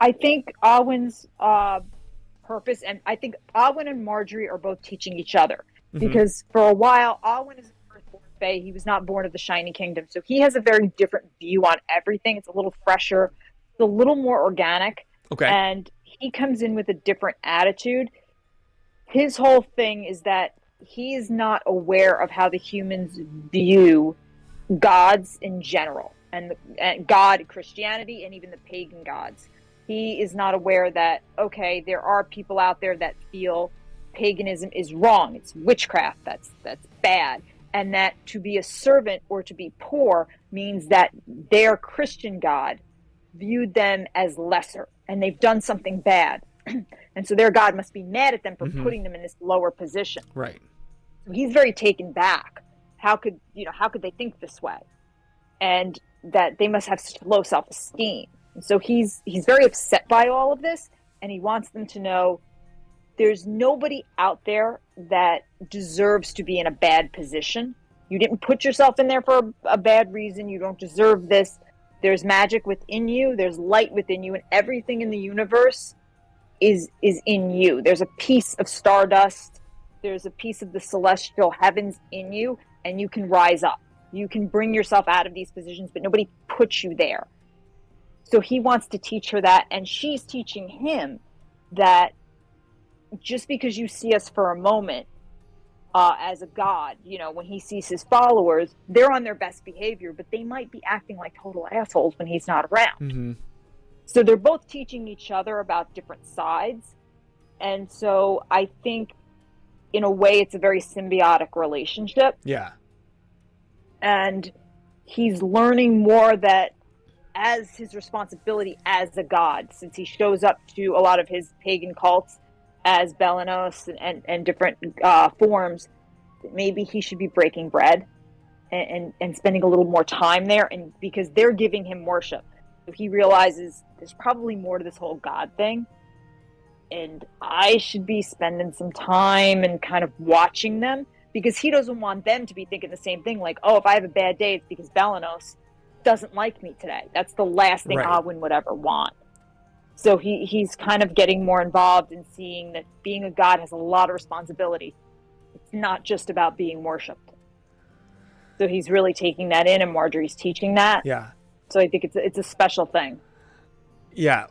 I think Alwyn's purpose, and I think Alwyn and Marjorie are both teaching each other. Because for a while, Alwyn is an Earthborn Fae. He was not born of the Shiny Kingdom. So he has a very different view on everything. It's a little fresher. It's a little more organic. Okay. And he comes in with a different attitude. His whole thing is that he is not aware of how the humans view gods in general, and God, Christianity, and even the pagan gods. He is not aware that, okay, there are people out there that feel paganism is wrong. It's witchcraft. That's bad. And that to be a servant or to be poor means that their Christian God viewed them as lesser and they've done something bad. And so their God must be mad at them for putting them in this lower position. Right. So he's very taken back. How could they think this way? And that they must have such low self-esteem. And so he's very upset by all of this, and he wants them to know there's nobody out there that deserves to be in a bad position. You didn't put yourself in there for a bad reason. You don't deserve this. There's magic within you. There's light within you, and everything in the universe is in you. There's a piece of stardust. There's a piece of the celestial heavens in you, and you can rise up. You can bring yourself out of these positions, but nobody puts you there. So he wants to teach her that, and she's teaching him that just because you see us for a moment, as a god. You know, when he sees his followers, they're on their best behavior, but they might be acting like total assholes when he's not around. Mm-hmm. So they're both teaching each other about different sides. And so I think in a way it's a very symbiotic relationship. Yeah. And he's learning more that as his responsibility as a god, since he shows up to a lot of his pagan cults as Belanos and different forms, maybe he should be breaking bread and spending a little more time there, and because they're giving him worship. So he realizes there's probably more to this whole god thing, and I should be spending some time and kind of watching them, because he doesn't want them to be thinking the same thing, like, oh, if I have a bad day, it's because Belanos doesn't like me today. That's the last thing Right. Ogwyn would ever want. So he's kind of getting more involved in seeing that being a god has a lot of responsibility. It's not just about being worshipped. So he's really taking that in, and Marjorie's teaching that. Yeah. So I think it's a special thing. Yeah.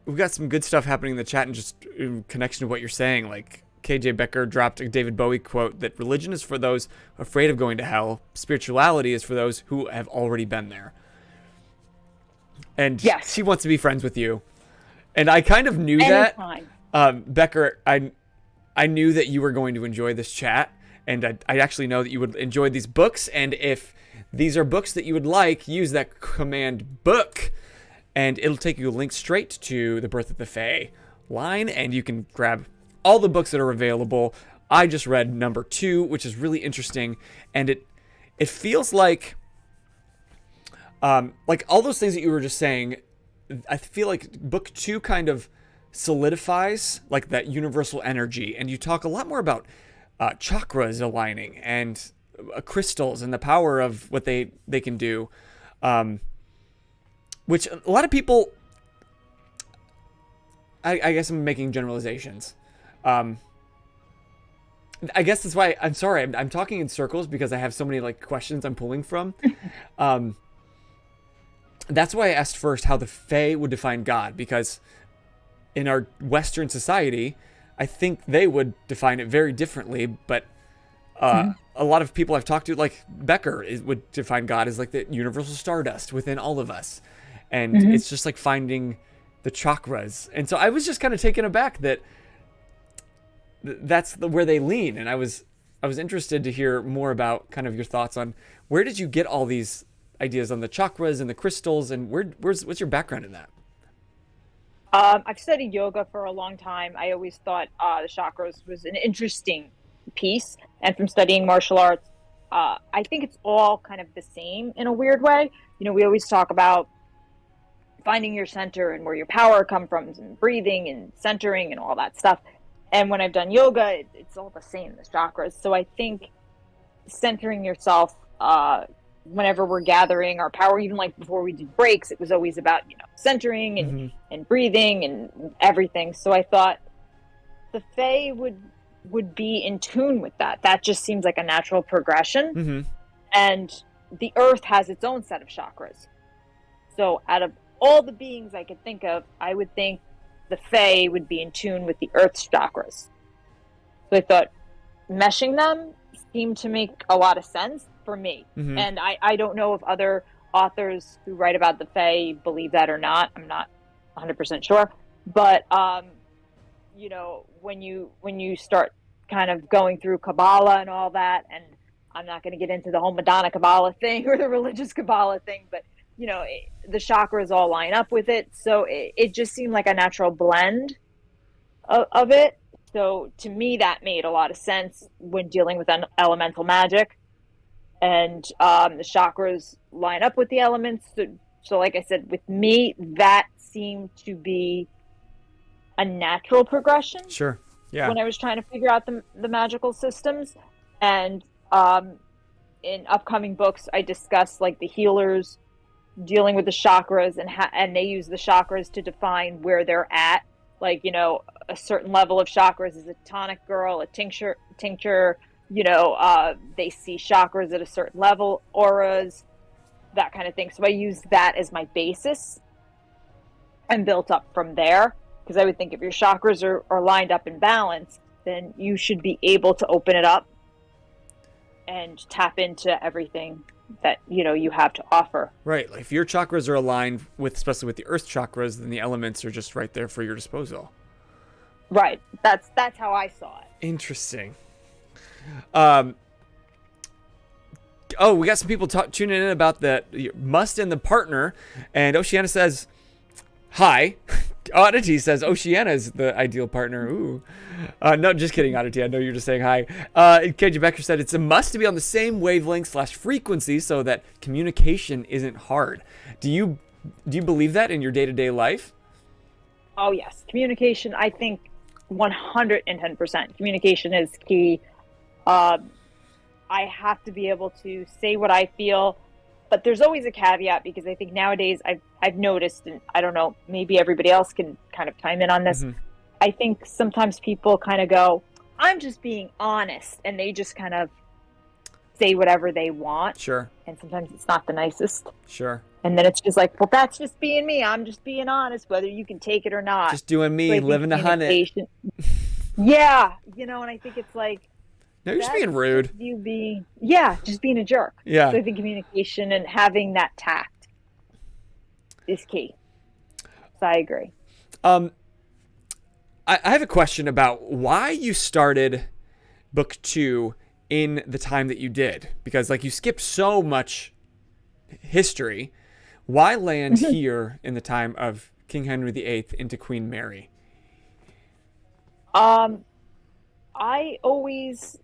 We've got some good stuff happening in the chat, and just in connection to what you're saying, like KJ Becker dropped a David Bowie quote that religion is for those afraid of going to hell. Spirituality is for those who have already been there. And Yes. she wants to be friends with you. And I kind of knew Anytime. that. Becker, I knew that you were going to enjoy this chat, and I actually know that you would enjoy these books, and if these are books that you would like, use that command book, and it'll take you a link straight to the Birth of the Fae line, and you can grab all the books that are available. I just read number 2, which is really interesting, and it feels like all those things that you were just saying. I feel like book 2 kind of solidifies like that universal energy, and you talk a lot more about chakras aligning and crystals and the power of what they can do, which a lot of people, I guess I'm making generalizations. I guess that's why I'm sorry. I'm talking in circles because I have so many like questions I'm pulling from. That's why I asked first how the Fae would define God, because in our Western society, I think they would define it very differently. But a lot of people I've talked to, like Becker, would define God as like the universal stardust within all of us, and it's just like finding the chakras. And so I was just kind of taken aback that that's where they lean, and I was interested to hear more about kind of your thoughts on where did you get all these ideas on the chakras and the crystals, and what's your background in that? I've studied yoga for a long time. I always thought the chakras was an interesting piece, and from studying martial arts, I think it's all kind of the same in a weird way. You know, we always talk about finding your center and where your power comes from, and breathing and centering and all that stuff. And when I've done yoga, it's all the same, the chakras. So I think centering yourself, whenever we're gathering our power, even like before we did breaks, it was always about, you know, centering and breathing and everything. So I thought the Fae would be in tune with that. That just seems like a natural progression. And the earth has its own set of chakras. So out of all the beings I could think of, I would think the Fae would be in tune with the earth's chakras. So I thought meshing them seemed to make a lot of sense for me. And I don't know if other authors who write about the Fae believe that or not. I'm not 100% sure. But, you know, when you start kind of going through Kabbalah and all that, and I'm not going to get into the whole Madonna Kabbalah thing or the religious Kabbalah thing, but, you know, the chakras all line up with it. So it just seemed like a natural blend of it. So to me, that made a lot of sense when dealing with elemental magic. And the chakras line up with the elements. So like I said, with me, that seemed to be a natural progression. Sure. Yeah. When I was trying to figure out the magical systems. And in upcoming books, I discuss like the healers dealing with the chakras, and they use the chakras to define where they're at. Like, you know, a certain level of chakras is a tonic girl, a tincture, you know, they see chakras at a certain level, auras, that kind of thing. So I use that as my basis and built up from there. Because I would think if your chakras are lined up in balance, then you should be able to open it up and tap into everything that, you know, you have to offer. Right. Like if your chakras are aligned with, especially with the earth chakras, then the elements are just right there for your disposal. Right. That's how I saw it. Interesting. We got some people tuning in about the must and the partner, and Oceana says, hi. Oddity says Oceana is the ideal partner. Ooh. No, just kidding, Oddity. I know you're just saying hi. KJ Becker said it's a must to be on the same wavelength / frequency so that communication isn't hard. Do you believe that in your day-to-day life? Oh, yes. Communication, I think 110%. Communication is key. I have to be able to say what I feel, but there's always a caveat, because I think nowadays I've noticed, and I don't know, maybe everybody else can kind of chime in on this. Mm-hmm. I think sometimes people kind of go, I'm just being honest, and they just kind of say whatever they want. Sure. And sometimes it's not the nicest. Sure. And then it's just like, well, that's just being me. I'm just being honest, whether you can take it or not. Just doing me, so living to hunt it. Yeah. You know, and I think it's like, no, you're just being rude. Just being a jerk. Yeah. So I think communication and having that tact is key. So I agree. I have a question about why you started book 2 in the time that you did, because like you skipped so much history. Why land here in the time of King Henry VIII into Queen Mary? I always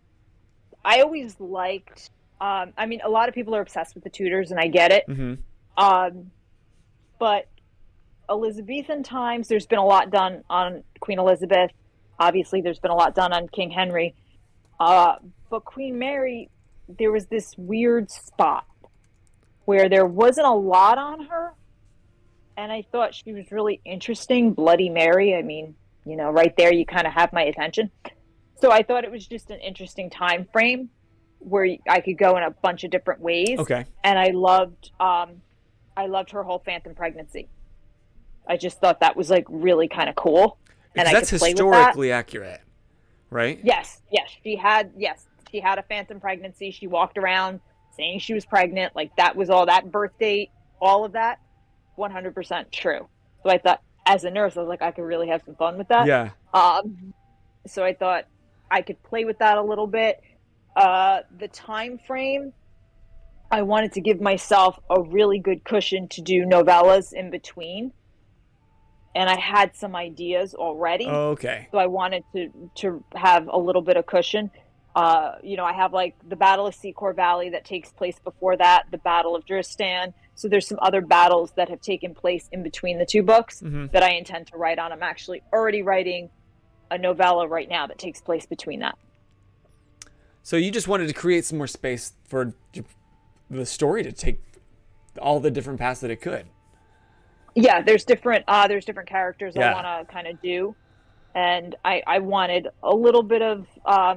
liked, I mean, a lot of people are obsessed with the Tudors, and I get it. Mm-hmm. But Elizabethan times, there's been a lot done on Queen Elizabeth. Obviously, there's been a lot done on King Henry. But Queen Mary, there was this weird spot where there wasn't a lot on her. And I thought she was really interesting. Bloody Mary, I mean, you know, right there, you kind of have my attention. So I thought it was just an interesting time frame where I could go in a bunch of different ways. Okay. And I loved her whole phantom pregnancy. I just thought that was like really kind of cool. And that's historically accurate, right? Yes. She had a phantom pregnancy. She walked around saying she was pregnant. Like that was all that birth date, all of that, 100% true. So I thought, as a nurse, I was like, I could really have some fun with that. Yeah. So I thought I could play with that a little bit. The time frame, I wanted to give myself a really good cushion to do novellas in between. And I had some ideas already. Oh, okay. So I wanted to have a little bit of cushion. You know, I have like the Battle of Secor Valley that takes place before that, the Battle of Dristan. So there's some other battles that have taken place in between the two books that I intend to write on. I'm actually already writing a novella right now that takes place between that. So you just wanted to create some more space for the story to take all the different paths that it could. Yeah, there's different characters I want to kind of do. And I wanted a little bit of,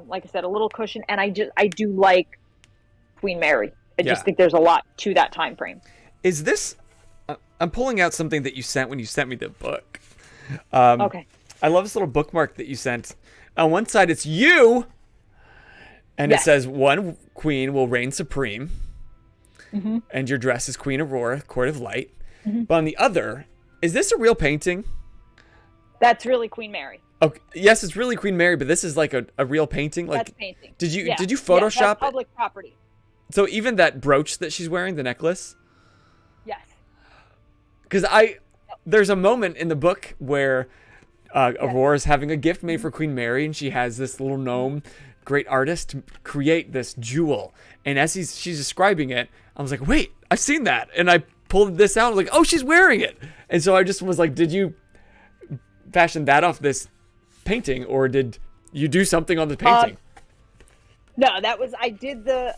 like I said, a little cushion. And I do like Queen Mary. I just think there's a lot to that time frame. Is this, I'm pulling out something that you sent when you sent me the book. Okay. I love this little bookmark that you sent. On one side, it's you. And it says, one queen will reign supreme. Mm-hmm. And your dress is Queen Aurora, Court of Light. Mm-hmm. But on the other, is this a real painting? That's really Queen Mary. Okay. Yes, it's really Queen Mary, but this is like a real painting. Like, that's painting. Did you Photoshop that's public property. So even that brooch that she's wearing, the necklace? Yes. Because there's a moment in the book where Aurora's having a gift made for Queen Mary, and she has this little gnome, great artist, to create this jewel. And as she's describing it, I was like, wait, I've seen that. And I pulled this out. I was like, oh, she's wearing it. And so I just was like, did you fashion that off this painting, or did you do something on the painting? No, I did the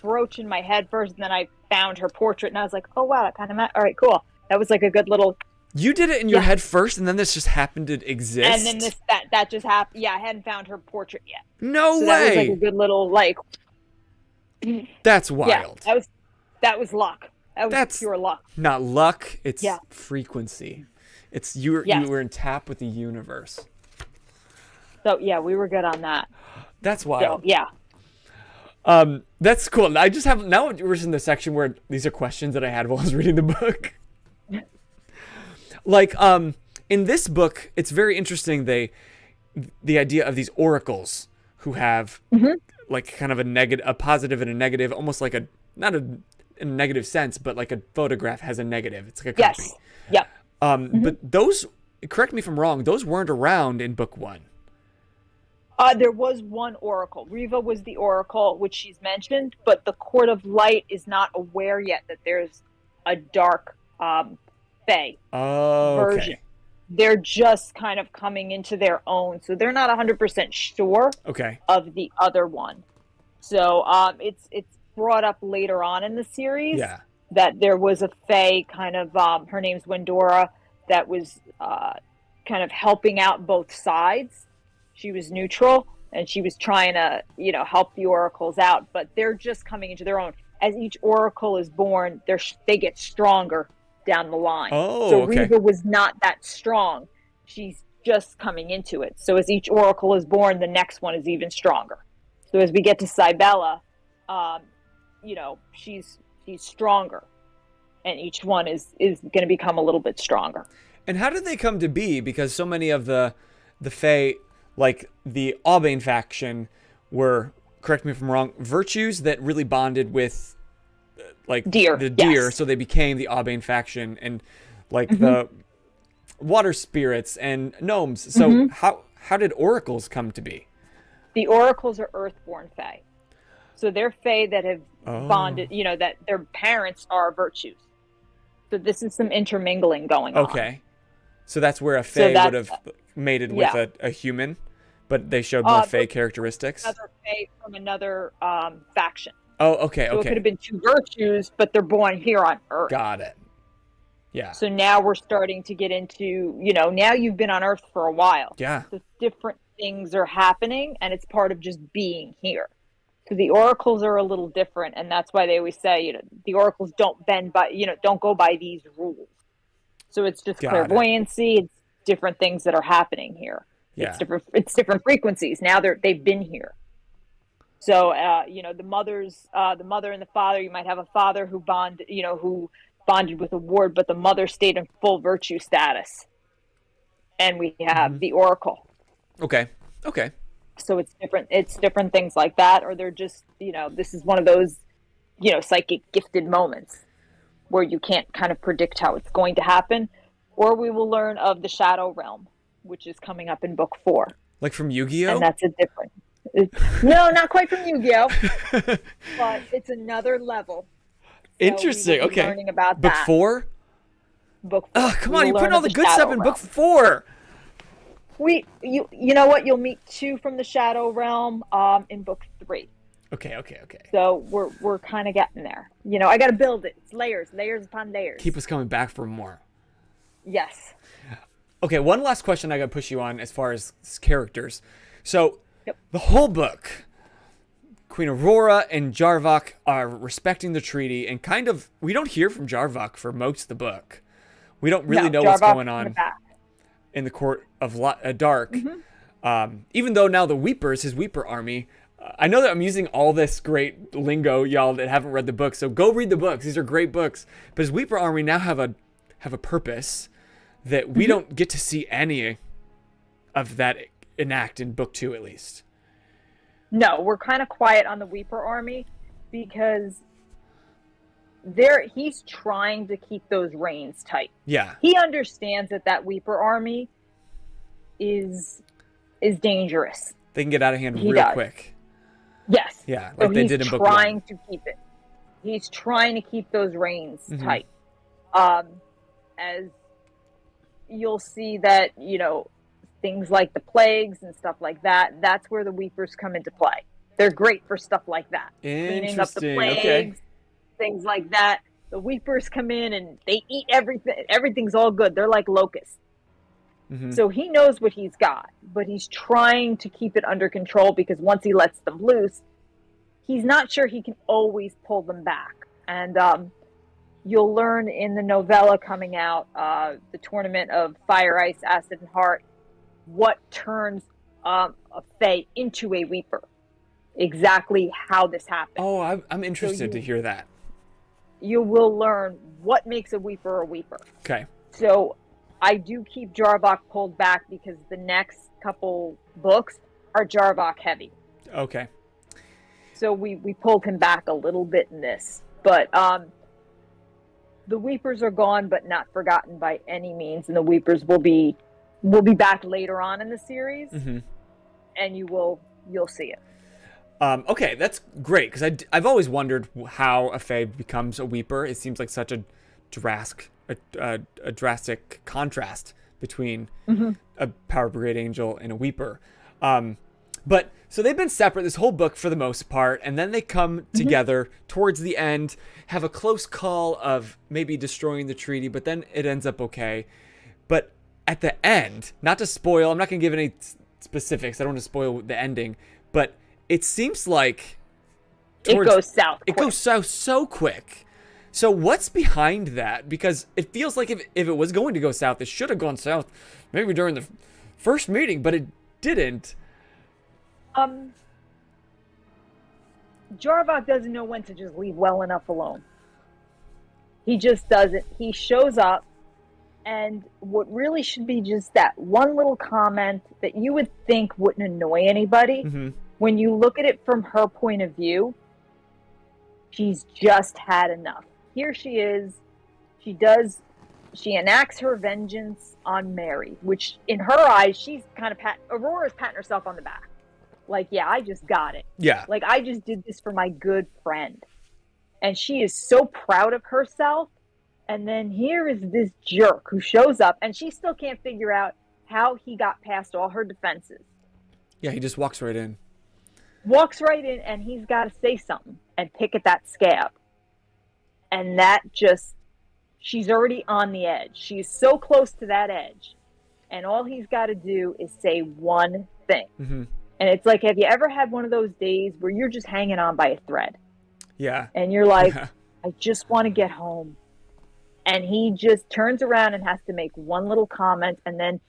brooch in my head first, and then I found her portrait, and I was like, oh wow, that kind of all right, cool. That was like a good little. You did it in your head first, and then this just happened to exist. And then that just happened. Yeah, I hadn't found her portrait yet. No way. That was like a good little like. That's wild. Yeah, that was luck. That's pure luck. Not luck. It's frequency. It's you were in tap with the universe. So yeah, we were good on that. That's So wild. yeah. That's cool. I just have now we're in the section where these are questions that I had while I was reading the book. Like, in this book, it's very interesting. The idea of these oracles who have like kind of a positive and a negative, almost like not in a negative sense, but like a photograph has a negative. It's like a copy. Yes. Yep. But those, correct me if I'm wrong, those weren't around in book 1. There was one oracle. Riva was the oracle, which she's mentioned, but the Court of Light is not aware yet that there's a dark fae version. Okay. They're just kind of coming into their own, so they're not 100% sure of the other one. So it's brought up later on in the series that there was a fae kind of, her name's Wendora, that was kind of helping out both sides. She was neutral, and she was trying to, help the oracles out, but they're just coming into their own. As each oracle is born, they get stronger down the line. So Riva was not that strong. She's just coming into it. So as each oracle is born, the next one is even stronger. So as we get to Cybella, she's stronger, and each one is going to become a little bit stronger. And how did they come to be? Because so many of the Fae, like the Albane faction, were, correct me if I'm wrong, virtues that really bonded with like deer. The deer, so they became the Albane faction, and like the water spirits and gnomes. So how did oracles come to be? The oracles are earthborn fae. So they're fae that have bonded, that their parents are virtues. So this is some intermingling going on. Okay. So that's where a fae would have mated with a human, but they showed more fae characteristics. Another fae from another faction. Oh, okay, so it could have been two virtues, but they're born here on Earth. Got it. Yeah. So now we're starting to get into, now you've been on Earth for a while. Yeah. So different things are happening, and it's part of just being here. So the oracles are a little different, and that's why they always say, the oracles don't bend by, don't go by these rules. So it's just clairvoyancy. It's different things that are happening here. Yeah. It's different frequencies. Now they've been here. So, the mother and the father, you might have a father who bonded with a ward, but the mother stayed in full virtue status. And we have the oracle. Okay. So it's different things like that, or they're just, this is one of those, psychic gifted moments where you can't kind of predict how it's going to happen. Or we will learn of the shadow realm, which is coming up in book 4. Like from Yu-Gi-Oh? And that's a different. No, not quite from Yu-Gi-Oh, but it's another level. So interesting. Okay. Learning about book that. 4. Book 4. Oh, come on! You put all the good stuff in book 4. You know what? You'll meet 2 from the Shadow Realm in book 3. Okay. So we're kind of getting there. I got to build it. It's layers upon layers. Keep us coming back for more. Yes. Okay, one last question I got to push you on as far as characters. So, the whole book, Queen Aurora and Jarvok are respecting the treaty, and kind of, we don't hear from Jarvok for most of the book. We don't really know what's going on in the Court of Dark. Even though now the Weepers, his Weeper army, I know that I'm using all this great lingo, y'all that haven't read the book, so go read the books. These are great books. But his Weeper army now have a purpose that we don't get to see any of that enact in book 2, at least. No, we're kind of quiet on the Weeper army because he's trying to keep those reins tight. Yeah. He understands that Weeper army is dangerous. They can get out of hand real quick. Yes. Yeah, like they did in book 1. He's trying to keep it. He's trying to keep those reins tight. As you'll see that, things like the plagues and stuff like that, that's where the Weepers come into play. They're great for stuff like that. Cleaning up the plagues, things like that. The Weepers come in and they eat everything. Everything's all good. They're like locusts. So he knows what he's got, but he's trying to keep it under control because once he lets them loose, he's not sure he can always pull them back. And you'll learn in the novella coming out, the Tournament of Fire, Ice, Acid, and Heart, what turns a fae into a weeper. Exactly how this happened. Oh, I'm interested to hear that. You will learn what makes a weeper a weeper. Okay. So I do keep Jarvok pulled back because the next couple books are Jarvok heavy. Okay. So we pulled him back a little bit in this. But the weepers are gone but not forgotten by any means, and the weepers will be back later on in the series. Mm-hmm. And you'll see it. Okay, that's great, because I've always wondered how a fae becomes a weeper. It seems like such a drastic contrast between a power brigade angel and a weeper. But so they've been separate this whole book for the most part, and then they come together towards the end, have a close call of maybe destroying the treaty, but then it ends up okay. But at the end, not to spoil, I'm not going to give any specifics. I don't want to spoil the ending, but it seems like it goes south. It goes south so quick. So what's behind that? Because it feels like if it was going to go south, it should have gone south maybe during the first meeting, but it didn't. Jarvok doesn't know when to just leave well enough alone. He just doesn't. He shows up, and what really should be just that one little comment that you would think wouldn't annoy anybody, when you look at it from her point of view, she's just had enough. Here she is. She enacts her vengeance on Mary, which in her eyes, she's kind of Aurora's patting herself on the back. Like, yeah, I just got it. Yeah. Like, I just did this for my good friend. And she is so proud of herself. And then here is this jerk who shows up, and she still can't figure out how he got past all her defenses. Yeah, he just walks right in. Walks right in, and he's got to say something and pick at that scab. And that just, she's already on the edge. She's so close to that edge. And all he's got to do is say one thing. And it's like, have you ever had one of those days where you're just hanging on by a thread? Yeah. And you're like, I just want to get home. And he just turns around and has to make one little comment and then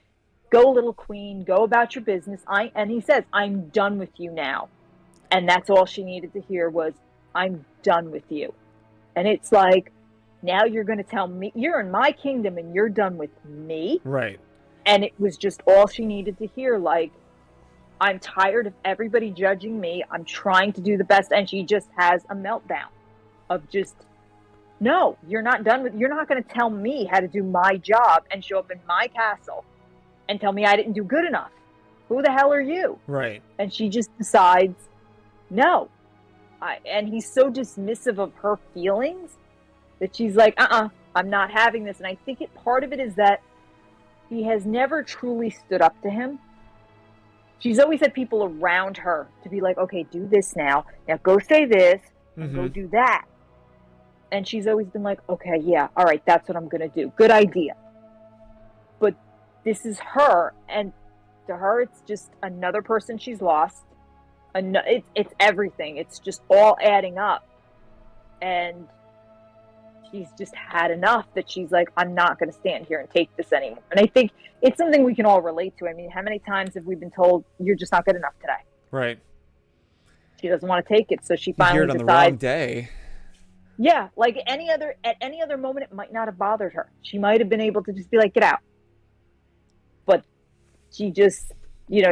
go, little queen, go about your business. And he says, I'm done with you now. And that's all she needed to hear was, I'm done with you. And it's like, now you're going to tell me, you're in my kingdom and you're done with me. Right. And it was just all she needed to hear. Like, I'm tired of everybody judging me. I'm trying to do the best. And she just has a meltdown of just, no, you're not done with, you're not going to tell me how to do my job and show up in my castle and tell me I didn't do good enough. Who the hell are you? Right. And she just decides, no. And he's so dismissive of her feelings that she's like, I'm not having this. And I think part of it is that he has never truly stood up to him. She's always had people around her to be like, okay, do this now. Now go say this and go do that. And she's always been like, okay, yeah, all right, that's what I'm going to do. Good idea. But this is her. And to her, it's just another person she's lost. It's everything. It's just all adding up. And she's just had enough that she's like, I'm not going to stand here and take this anymore. And I think it's something we can all relate to. I mean, how many times have we been told, you're just not good enough today? Right. She doesn't want to take it. So she finally you hear it on decides, the wrong day. Yeah, like at any other moment, it might not have bothered her. She might have been able to just be like, get out. But she just,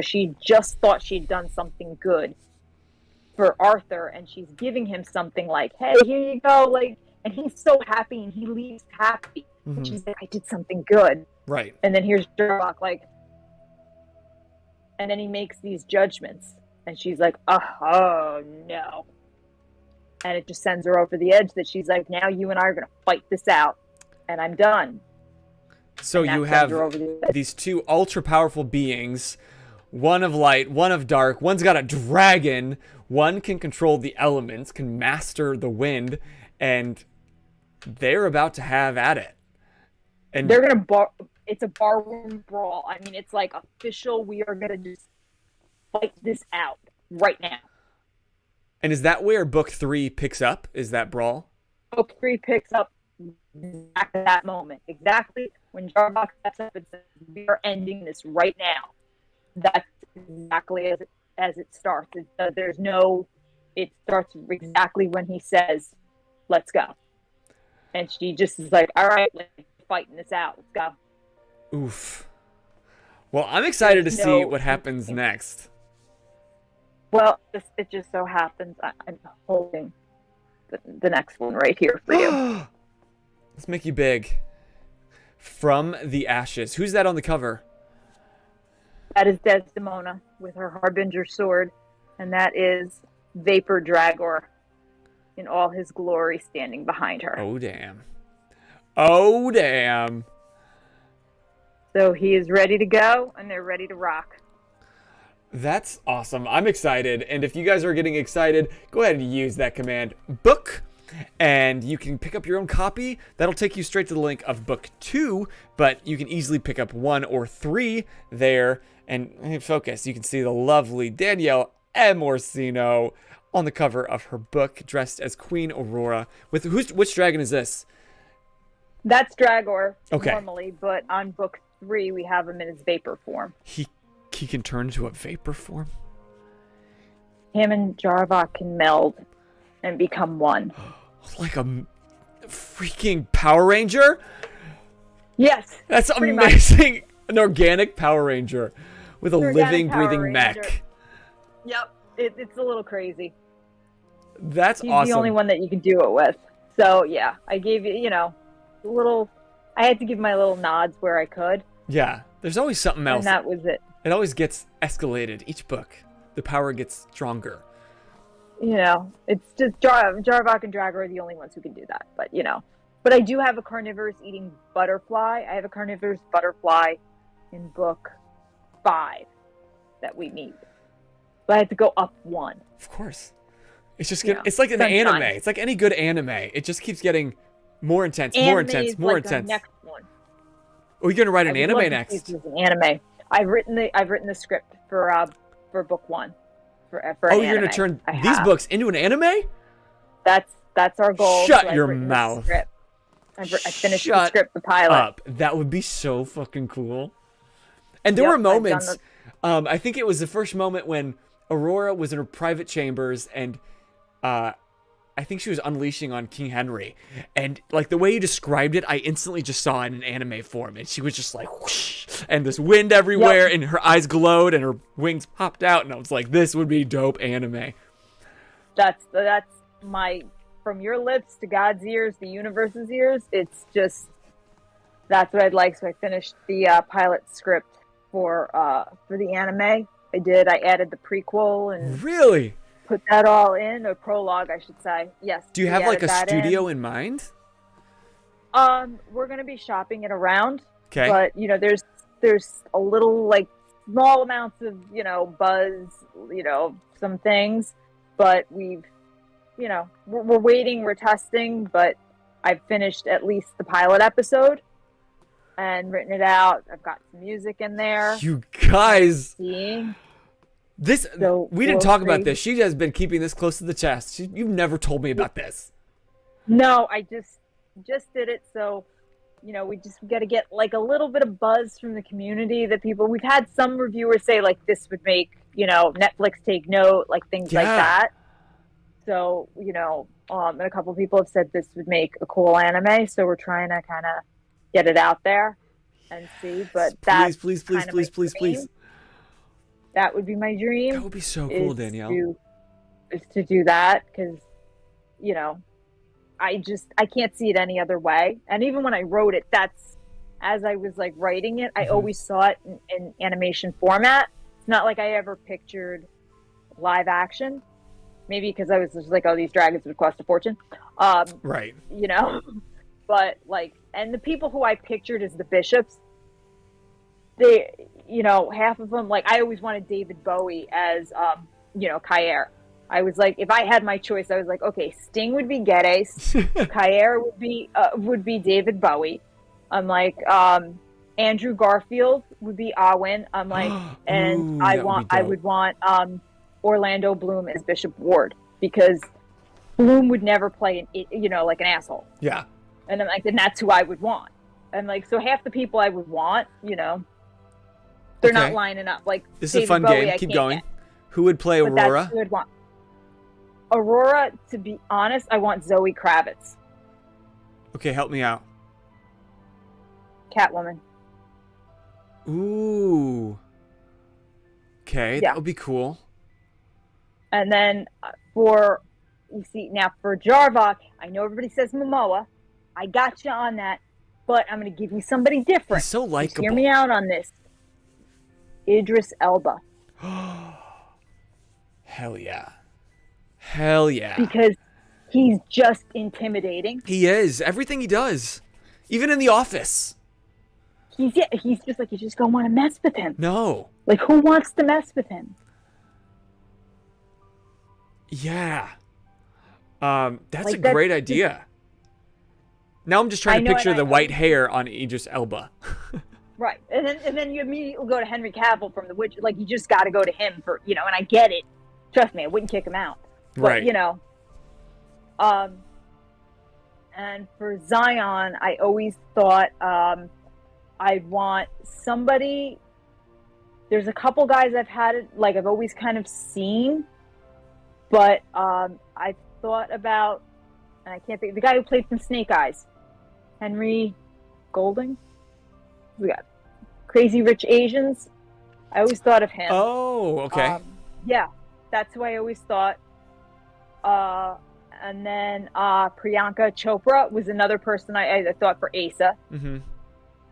she just thought she'd done something good for Arthur, and she's giving him something like, hey, here you go, like, and he's so happy, and he leaves happy. And she's like, I did something good. Right. And then here's Jarvok, like, and then he makes these judgments, and she's like, oh, no. And it just sends her over the edge that she's like, now you and I are going to fight this out, and I'm done. So you have these two ultra powerful beings, one of light, one of dark. One's got a dragon. One can control the elements, can master the wind, and they're about to have at it. And they're going to it's a barroom brawl. I mean, it's like official. We are going to just fight this out right now. And is that where book 3 picks up? Is that brawl? Book 3 picks up exactly that moment. Exactly when Jarvok steps up and says, we are ending this right now. That's exactly as it starts. It starts exactly when he says, "Let's go," and she just is like, "All right, let's fighting this out. Let's go." Oof. Well, I'm excited to There's see no- what happens next. Well, it just so happens I'm holding the next one right here for you. Let's make you big. From the Ashes. Who's that on the cover? That is Desdemona with her Harbinger sword, and that is Vapor Dragor in all his glory standing behind her. Oh, damn. Oh, damn. So he is ready to go, and they're ready to rock. That's awesome. I'm excited. And if you guys are getting excited, go ahead and use that command, book. And you can pick up your own copy. That'll take you straight to the link of book 2. But you can easily pick up 1 or 3 there. And focus. You can see the lovely Danielle M. Orsino on the cover of her book, dressed as Queen Aurora. With which dragon is this? That's Dragor Okay. normally, but on book 3 we have him in his vapor form. He can turn into a vapor form? Him and Jarvok can meld and become one. Like a freaking Power Ranger? Yes. That's pretty amazing. Much. An organic Power Ranger with a Organic living, Power breathing Ranger. mech. Yep. It's a little crazy. That's He's awesome. the only one that you can do it with. So, yeah, I gave you, I had to give my little nods where I could. Yeah, there's always something else. And that was it. It always gets escalated. Each book, the power gets stronger. It's just Jarvok and Dragor are the only ones who can do that. But I do have a carnivorous eating butterfly. I have a carnivorous butterfly in book 5 that we meet. But I had to go up 1. Of course. It's just it's like an anime. It's like any good anime. It just keeps getting more intense, more intense, more intense. The next one. Oh, you're gonna write an anime next? An anime. I've written the script for book 1. For oh, you're gonna turn these books into an anime? That's our goal. Shut your mouth. I finished the script, the pilot. Up. That would be so fucking cool. And there were moments. I think it was the first moment when Aurora was in her private chambers, and I think she was unleashing on King Henry. And like the way you described it, I instantly just saw it in an anime form, and she was just like whoosh, and this wind everywhere, and her eyes glowed, and her wings popped out, and I was like, this would be dope anime. That's my, from your lips to God's ears, the universe's ears. It's just, that's what I'd like. So I finished the pilot script for the anime. I added the prequel and really put that all in, a prologue, I should say. Yes. Do you have like a studio in mind? We're gonna be shopping it around. Okay. But there's a little like small amounts of buzz, some things, but we're waiting, we're testing, but I've finished at least the pilot episode and written it out. I've got some music in there. You guys, we didn't talk about this. She has been keeping this close to the chest. You've never told me about this. No, I just did it. So, we got to get like a little bit of buzz from the community that we've had some reviewers say like this would make, Netflix take note, like things like that. So, and a couple people have said this would make a cool anime. So we're trying to kind of get it out there and see, but please. That would be my dream. That would be so cool, Danielle. Is to do that because, I can't see it any other way. And even when I wrote it, as I was like writing it, I always saw it in animation format. It's not like I ever pictured live action. Maybe because I was just like, oh, these dragons would cost a fortune. Right. But like, and the people who I pictured as the bishops, they, half of them, like I always wanted David Bowie as, Kaer. I was like, if I had my choice, I was like, okay, Sting would be Geddes, Kaer would be David Bowie. I'm like, Andrew Garfield would be Awin. I'm like, and I would want Orlando Bloom as Bishop Ward because Bloom would never play like an asshole. Yeah. And I'm like, and that's who I would want. And like, so half the people I would want, They're not lining up. Like this is a David fun Bowie, game. I Keep can't going. get. Who would play But Aurora? that's who I'd want. Aurora, to be honest, I want Zoe Kravitz. Okay, help me out. Catwoman. Ooh. Okay, Yeah. that would be cool. And then for Jarvok, I know everybody says Momoa. I got you on that, but I'm going to give you somebody different. He's so Just likable. hear me out on this. Idris Elba. Hell yeah. Hell yeah. Because he's just intimidating. He is. Everything he does. Even in the office. He's just like, you just don't want to mess with him. No. Like, who wants to mess with him? Yeah. That's a great idea. Now I'm just trying to picture the white hair on Idris Elba. Right. And then you immediately go to Henry Cavill from The Witcher. Like, you just got to go to him for, and I get it. Trust me, I wouldn't kick him out. But, Right. And for Zion, I always thought I'd want somebody. There's a couple guys I've always kind of seen, but I thought about, and I can't think, the guy who played from Snake Eyes, Henry Golding. We got Crazy Rich Asians. I always thought of him. Oh, okay. Yeah, that's who I always thought. And then Priyanka Chopra was another person I thought for Asa. Mm-hmm.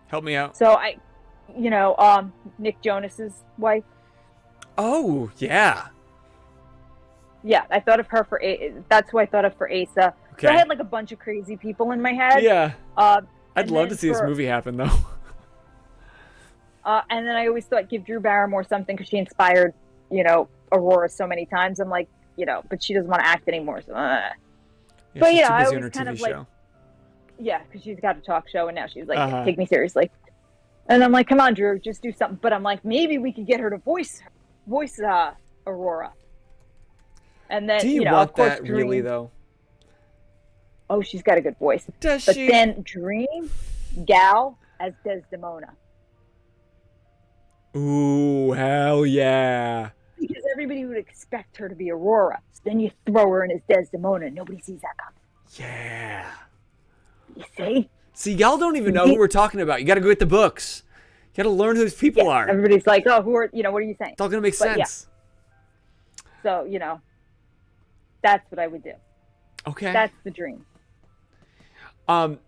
Help me out. So Nick Jonas's wife. Oh, yeah. Yeah, I thought of her for that's who I thought of for Asa. Okay. So I had like a bunch of crazy people in my head. Yeah. I'd love to see this for- movie happen, though. And then I always thought give Drew Barrymore something because she inspired, Aurora so many times. I'm like, but she doesn't want to act anymore. So, Yeah, but she's too I busy on her always kind TV of show. yeah, because she's got a talk show and now she's like, Uh-huh. take me seriously. And I'm like, come on, Drew, just do something. But I'm like, maybe we could get her to voice Aurora. And then, Do you of want course, that really, Dream. though? Oh, she's got a good voice. Does But she? then Dream, Gal as Desdemona. Ooh, hell yeah. Because everybody would expect her to be Aurora. So then you throw her in as Desdemona and nobody sees that coming. Yeah. You see? See, y'all don't even know who we're talking about. You got to go get the books. You got to learn who these people are. Everybody's like, oh, what are you saying? It's all going to make But, yeah. sense. So, that's what I would do. Okay. That's the dream. Oh,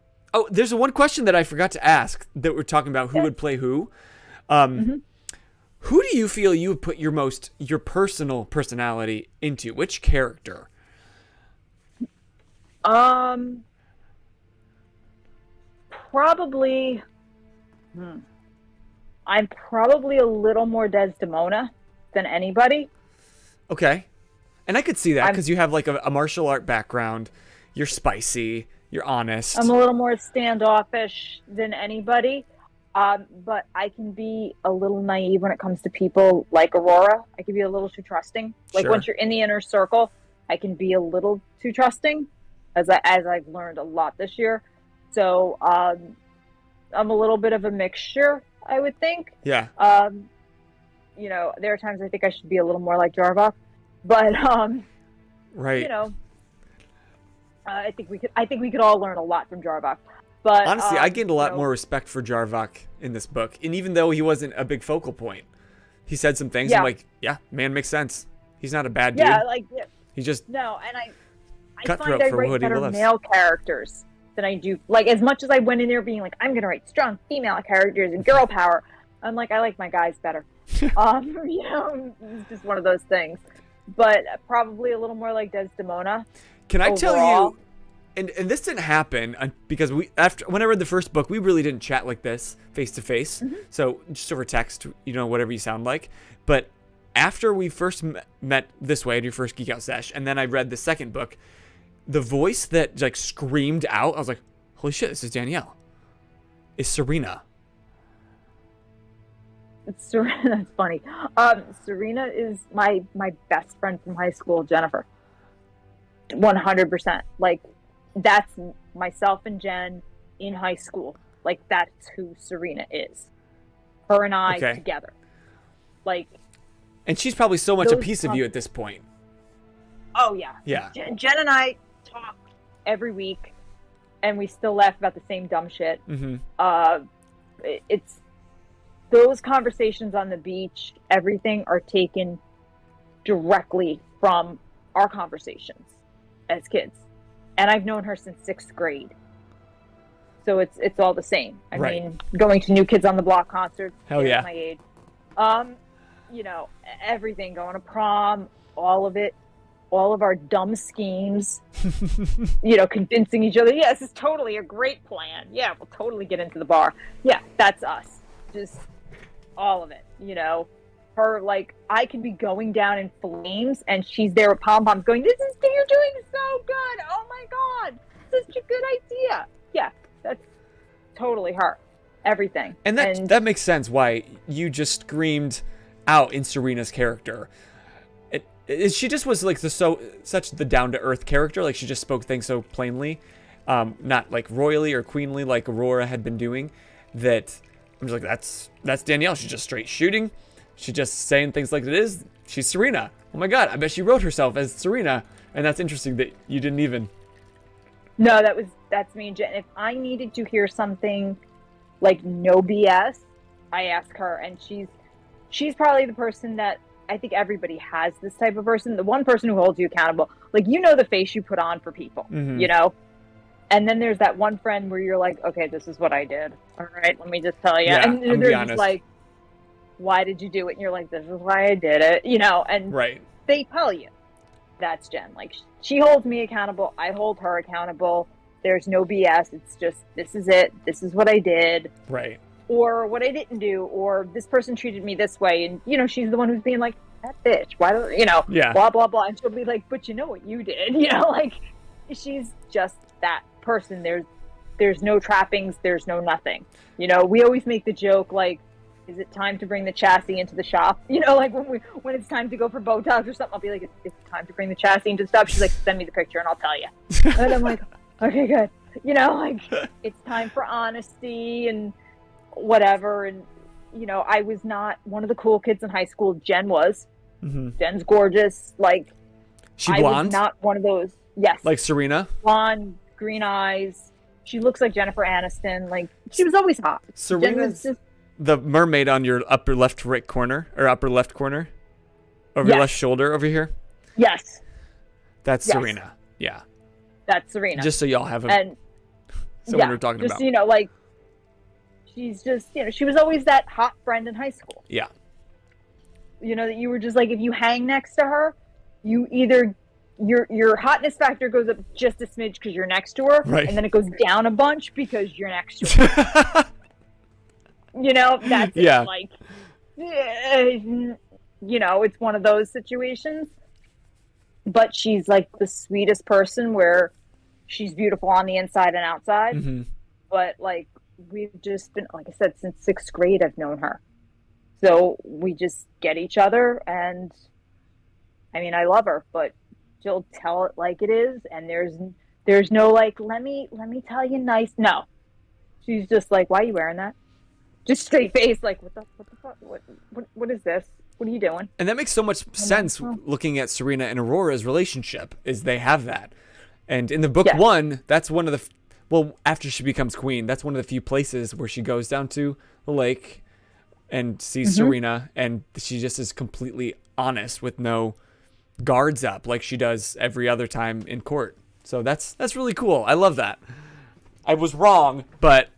there's one question that I forgot to ask that we're talking about who would play who. Who do you feel you would put your personal personality into? Which character? Probably. I'm probably a little more Desdemona than anybody. Okay. And I could see that because you have like a martial art background. You're spicy. You're honest. I'm a little more standoffish than anybody. But I can be a little naive when it comes to people like Aurora. I can be a little too trusting. Like Sure. once you're in the inner circle, I can be a little too trusting, as I've learned a lot this year. So I'm a little bit of a mixture, I would think. Yeah. There are times I think I should be a little more like Jarvok, but Right. I think we could all learn a lot from Jarvok. But Honestly, I gained a lot more respect for Jarvok in this book. And even though he wasn't a big focal point, he said some things. I'm like, yeah, man, makes sense. He's not a bad dude. Yeah, He just no, and I cutthroat find I for write what he better loves. male characters than I do. Like, as much as I went in there being like, I'm gonna write strong female characters and girl power, I'm like, I like my guys better. It's just one of those things. But probably a little more like Desdemona. Can I tell overall. you? And this didn't happen because when I read the first book, we really didn't chat like this face to face. So just over text, whatever you sound like. But after we first met this way at your first Geek Out Sesh, and then I read the second book, the voice that like screamed out, I was like, holy shit, this is Danielle. Is Serena. That's funny. Serena is my best friend from high school, Jennifer. 100%. Like, that's myself and Jen in high school. Like, that's who Serena is. Her and I together. Like, And she's probably so much a those piece of you at this point. oh yeah. Yeah. Jen and I talk every week, and we still laugh about the same dumb shit. It's those conversations on the beach, everything are taken directly from our conversations as kids. And I've known her since 6th grade. So it's all the same. I mean, going to New Kids on the Block concerts. Hell yeah. My age. You know, everything, going to prom, all of it, all of our dumb schemes, you know, convincing each other, yeah, this is totally a great plan. Yeah, we'll totally get into the bar. Yeah, that's us. Just all of it, you know. Her, like, I could be going down in flames and she's there with pom-poms going, you're doing so good. Oh my God, such a good idea. Yeah, that's totally her. Everything. And that makes sense why you just screamed out in Serena's character. She just was like such the down-to-earth character. Like, she just spoke things so plainly, not like royally or queenly like Aurora had been doing, that I'm just like, that's Danielle. She's just straight shooting. She's just saying things like it is. She's Serena. Oh my God, I bet she wrote herself as Serena. And that's interesting that you didn't even. No, that's me and Jen. If I needed to hear something like no BS, I ask her, and she's probably the person that I think everybody has this type of person, the one person who holds you accountable. Like, you know, the face you put on for people, you know? And then there's that one friend where you're like, okay, this is what I did. All right, let me just tell you. Yeah, and they're just like, why did you do it? And you're like, this is why I did it, you know? And they tell you. That's Jen. Like, she holds me accountable. I hold her accountable. There's no BS. It's just, this is it. This is what I did. Right. Or what I didn't do. Or this person treated me this way. And, you know, she's the one who's being like, that bitch. Why don't, you know, blah, blah, blah. And she'll be like, but you know what you did. You know, like, she's just that person. There's no trappings. There's no nothing. You know, we always make the joke, like, is it time to bring the chassis into the shop? You know, like when it's time to go for Botox or something, I'll be like, it's time to bring the chassis into the shop. She's like, send me the picture and I'll tell you. And I'm like, okay, good. You know, like, it's time for honesty and whatever. And, you know, I was not one of the cool kids in high school. Jen was. Jen's gorgeous. Like, she blonde? I was not one of those. Yes. Like Serena? Blonde, green eyes. She looks like Jennifer Aniston. Like, she was always hot. Serena's the mermaid on your upper left corner over your left shoulder over here. Yes. That's Serena. Yeah. That's Serena. Just so y'all have someone we're talking just, about. You know, like, she's just, you know, she was always that hot friend in high school. Yeah. You know, that you were just like, if you hang next to her, you either your hotness factor goes up just a smidge because you're next to her, and then it goes down a bunch because you're next to her. You know, that's it. Like, you know, it's one of those situations. But she's like the sweetest person where she's beautiful on the inside and outside. But like, we've just been, like I said, since 6th grade, I've known her. So we just get each other, and I mean, I love her, but she'll tell it like it is. And there's no like, let me tell you nice. No, she's just like, why are you wearing that? Just straight face, like, what the fuck? What is this? What are you doing? And that makes so much sense looking at Serena and Aurora's relationship, is they have that. And in the book one, that's one of the, well, after she becomes queen, that's one of the few places where she goes down to the lake and sees Serena, and she just is completely honest with no guards up like she does every other time in court. So that's really cool. I love that. I was wrong, but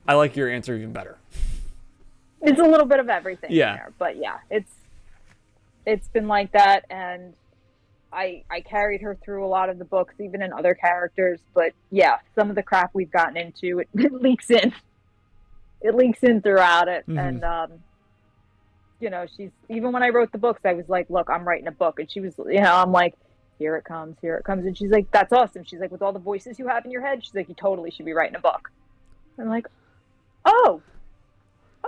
I like your answer even better. It's a little bit of everything there. But yeah, it's been like that, and I carried her through a lot of the books, even in other characters. But yeah, some of the crap we've gotten into, it leaks in. It leaks in throughout it. And you know, she's, even when I wrote the books, I was like, look, I'm writing a book. And she was, you know, I'm like, here it comes. And she's like, that's awesome. She's like, with all the voices you have in your head, she's like, you totally should be writing a book. I'm like, oh,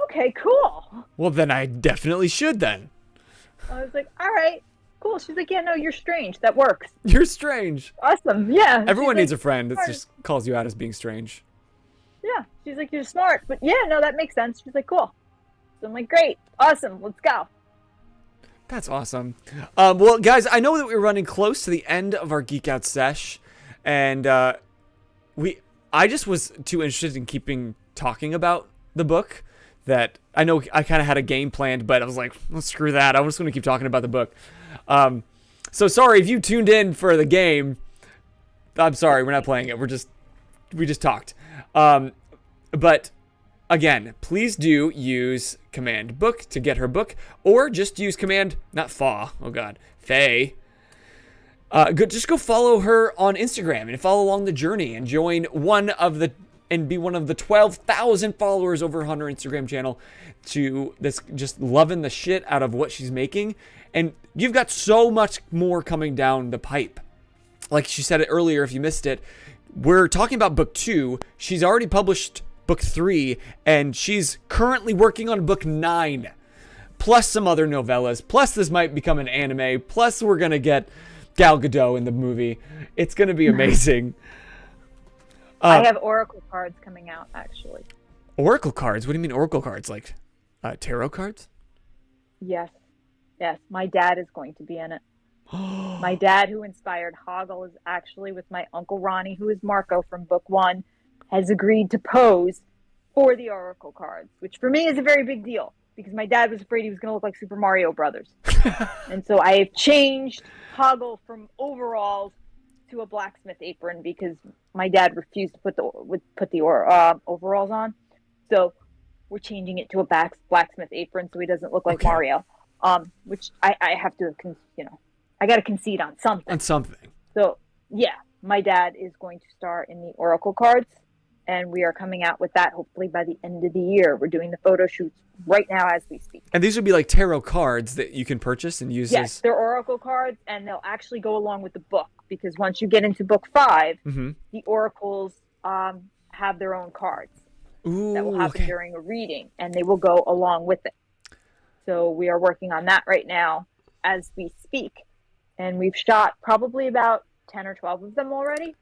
okay, cool. Well, then I definitely should then. I was like, all right, cool. She's like, yeah, no, you're strange. That works. You're strange. Awesome. Yeah. Everyone needs a friend that just calls you out as being strange. Yeah. She's like, you're smart. But yeah, no, that makes sense. She's like, cool. So I'm like, great. Awesome. Let's go. That's awesome. Well, guys, I know that we're running close to the end of our Geek Out sesh, and I just was too interested in keeping talking about the book that I know I kind of had a game planned, but I was like, well, screw that. I'm just going to keep talking about the book. So sorry if you tuned in for the game. I'm sorry, we're not playing it. We just talked. But again, please do use command book to get her book, or just use command, not fa, oh god, fae. Just go follow her on Instagram and follow along the journey and join be one of the 12,000 followers over on her Instagram channel to this, just loving the shit out of what she's making. And you've got so much more coming down the pipe. Like she said it earlier, if you missed it, we're talking about book 2. She's already published book 3, and she's currently working on book 9, plus some other novellas, plus this might become an anime, plus we're going to get Gal Gadot in the movie. It's going to be amazing. I have oracle cards coming out, actually. Oracle cards? What do you mean oracle cards? Like tarot cards? Yes. My dad is going to be in it. My dad, who inspired Hoggle, is actually with my Uncle Ronnie, who is Marco from book 1, has agreed to pose for the oracle cards, which for me is a very big deal because my dad was afraid he was going to look like Super Mario Brothers. And so I have changed Hoggle from overalls to a blacksmith apron because my dad refused to put the overalls on. So we're changing it to a blacksmith apron so he doesn't look like Mario. Which I have to, I got to concede on something. So yeah, my dad is going to star in the oracle cards, and we are coming out with that hopefully by the end of the year. We're doing the photo shoots right now as we speak. And these would be like tarot cards that you can purchase and use. Yes, they're oracle cards, and they'll actually go along with the book, because once you get into book 5, the oracles have their own cards that will happen during a reading, and they will go along with it. So we are working on that right now as we speak. And we've shot probably about 10 or 12 of them already.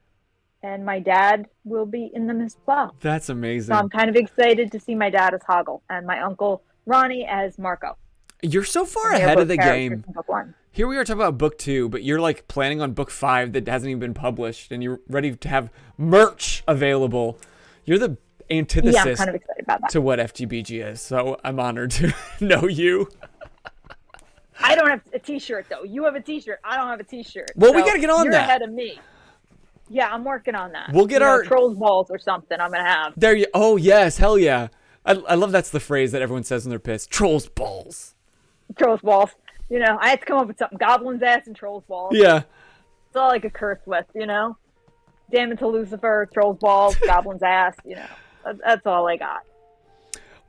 And my dad will be in them as well. That's amazing. So I'm kind of excited to see my dad as Hoggle and my uncle Ronnie as Marco. You're so far ahead of the game. Here we are talking about book 2, but you're like planning on book 5 that hasn't even been published, and you're ready to have merch available. You're the antithesis I'm kind of excited about that. to what FGBG is. So I'm honored to know you. I don't have a t-shirt though. You have a t-shirt. I don't have a t-shirt. Well, we got to get on you're that. You're ahead of me. Yeah, I'm working on that. We'll get our trolls balls or something. I'm gonna have. There you. Oh yes, hell yeah. I love that's the phrase that everyone says when they're pissed. Trolls balls. Trolls balls. I had to come up with something. Goblin's ass and trolls balls. Yeah. It's all I could curse with. Damn it to Lucifer. Trolls balls. Goblin's ass. That's all I got.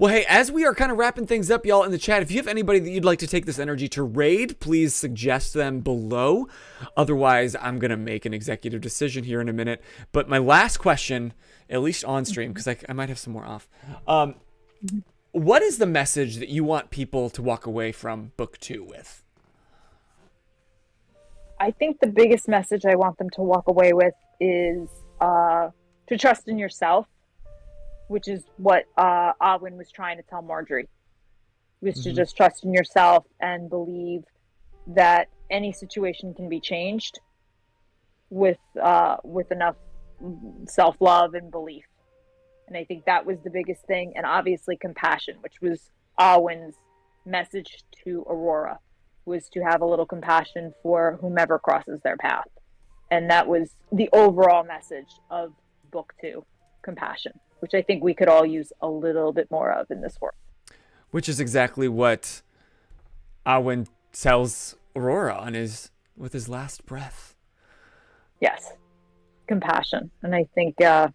Well, hey, as we are kind of wrapping things up, y'all, in the chat, if you have anybody that you'd like to take this energy to raid, please suggest them below. Otherwise, I'm going to make an executive decision here in a minute. But my last question, at least on stream, because I might have some more off. What is the message that you want people to walk away from book 2 with? I think the biggest message I want them to walk away with is to trust in yourself, which is what Awin was trying to tell Marjorie, was to just trust in yourself and believe that any situation can be changed with enough self-love and belief. And I think that was the biggest thing. And obviously compassion, which was Awin's message to Aurora, was to have a little compassion for whomever crosses their path. And that was the overall message of book 2, compassion, which I think we could all use a little bit more of in this world. Which is exactly what Awin tells Aurora with his last breath. Yes, compassion. And I think, like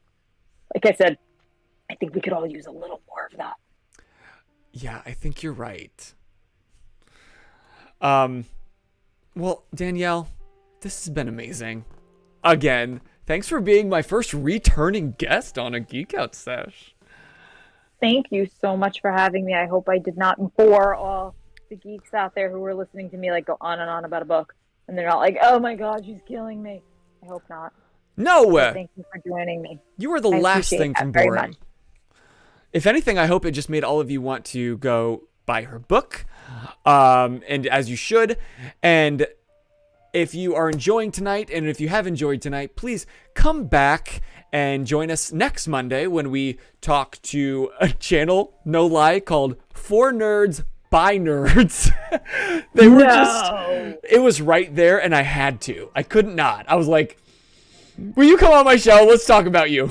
I said, I think we could all use a little more of that. Yeah, I think you're right. Well, Danielle, this has been amazing. Again, thanks for being my first returning guest on a Geek Out sesh. Thank you so much for having me. I hope I did not bore all the geeks out there who were listening to me go on and on about a book. And they're not like, oh my God, she's killing me. I hope not. No! So thank you for joining me. You were the last thing from boring. If anything, I hope it just made all of you want to go buy her book. And as you should. And if you are enjoying tonight, and if you have enjoyed tonight, please come back and join us next Monday when we talk to a channel, no lie, called For Nerds by Nerds. They were it was right there, and I had to. I couldn't not. I was like, will you come on my show? Let's talk about you.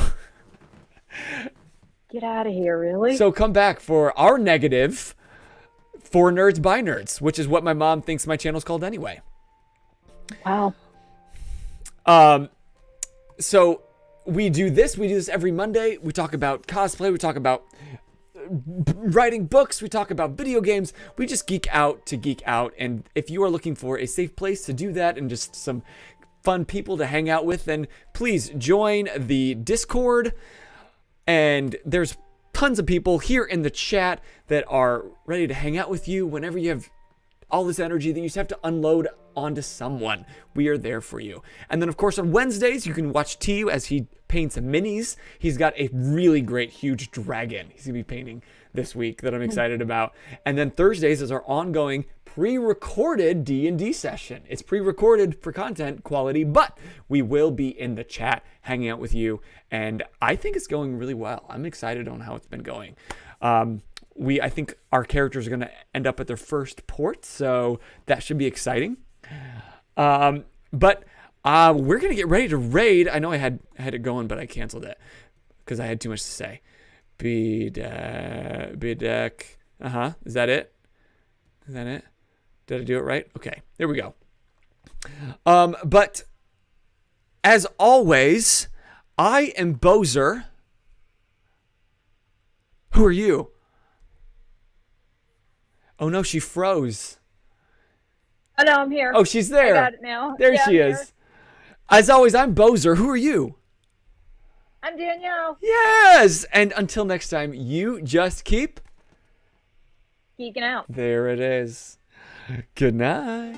Get out of here, really? So come back for our negative For Nerds by Nerds, which is what my mom thinks my channel's called anyway. Wow. So we do this every Monday. We talk about cosplay, we talk about writing books, we talk about video games. We just geek out to geek out. And if you are looking for a safe place to do that and just some fun people to hang out with, then please join the Discord. And there's tons of people here in the chat that are ready to hang out with you whenever you have all this energy that you just have to unload onto someone. We are there for you. And then, of course, on Wednesdays, you can watch T as he paints minis. He's got a really great, huge dragon he's going to be painting this week that I'm excited about. And then Thursdays is our ongoing pre-recorded D&D session. It's pre-recorded for content quality, but we will be in the chat hanging out with you. And I think it's going really well. I'm excited on how it's been going. I think our characters are going to end up at their first port, so that should be exciting. But we're going to get ready to raid. I know I had it going, but I canceled it because I had too much to say. B-deck. Is that it? Is that it? Did I do it right? Okay, there we go. But as always, I am Boser. Who are you? Oh no, she froze. Oh no, I'm here. Oh, she's there. I got it now. There yeah, she is. Here. As always, I'm Boser. Who are you? I'm Danielle. Yes! And until next time, you just keep geeking out. There it is. Good night.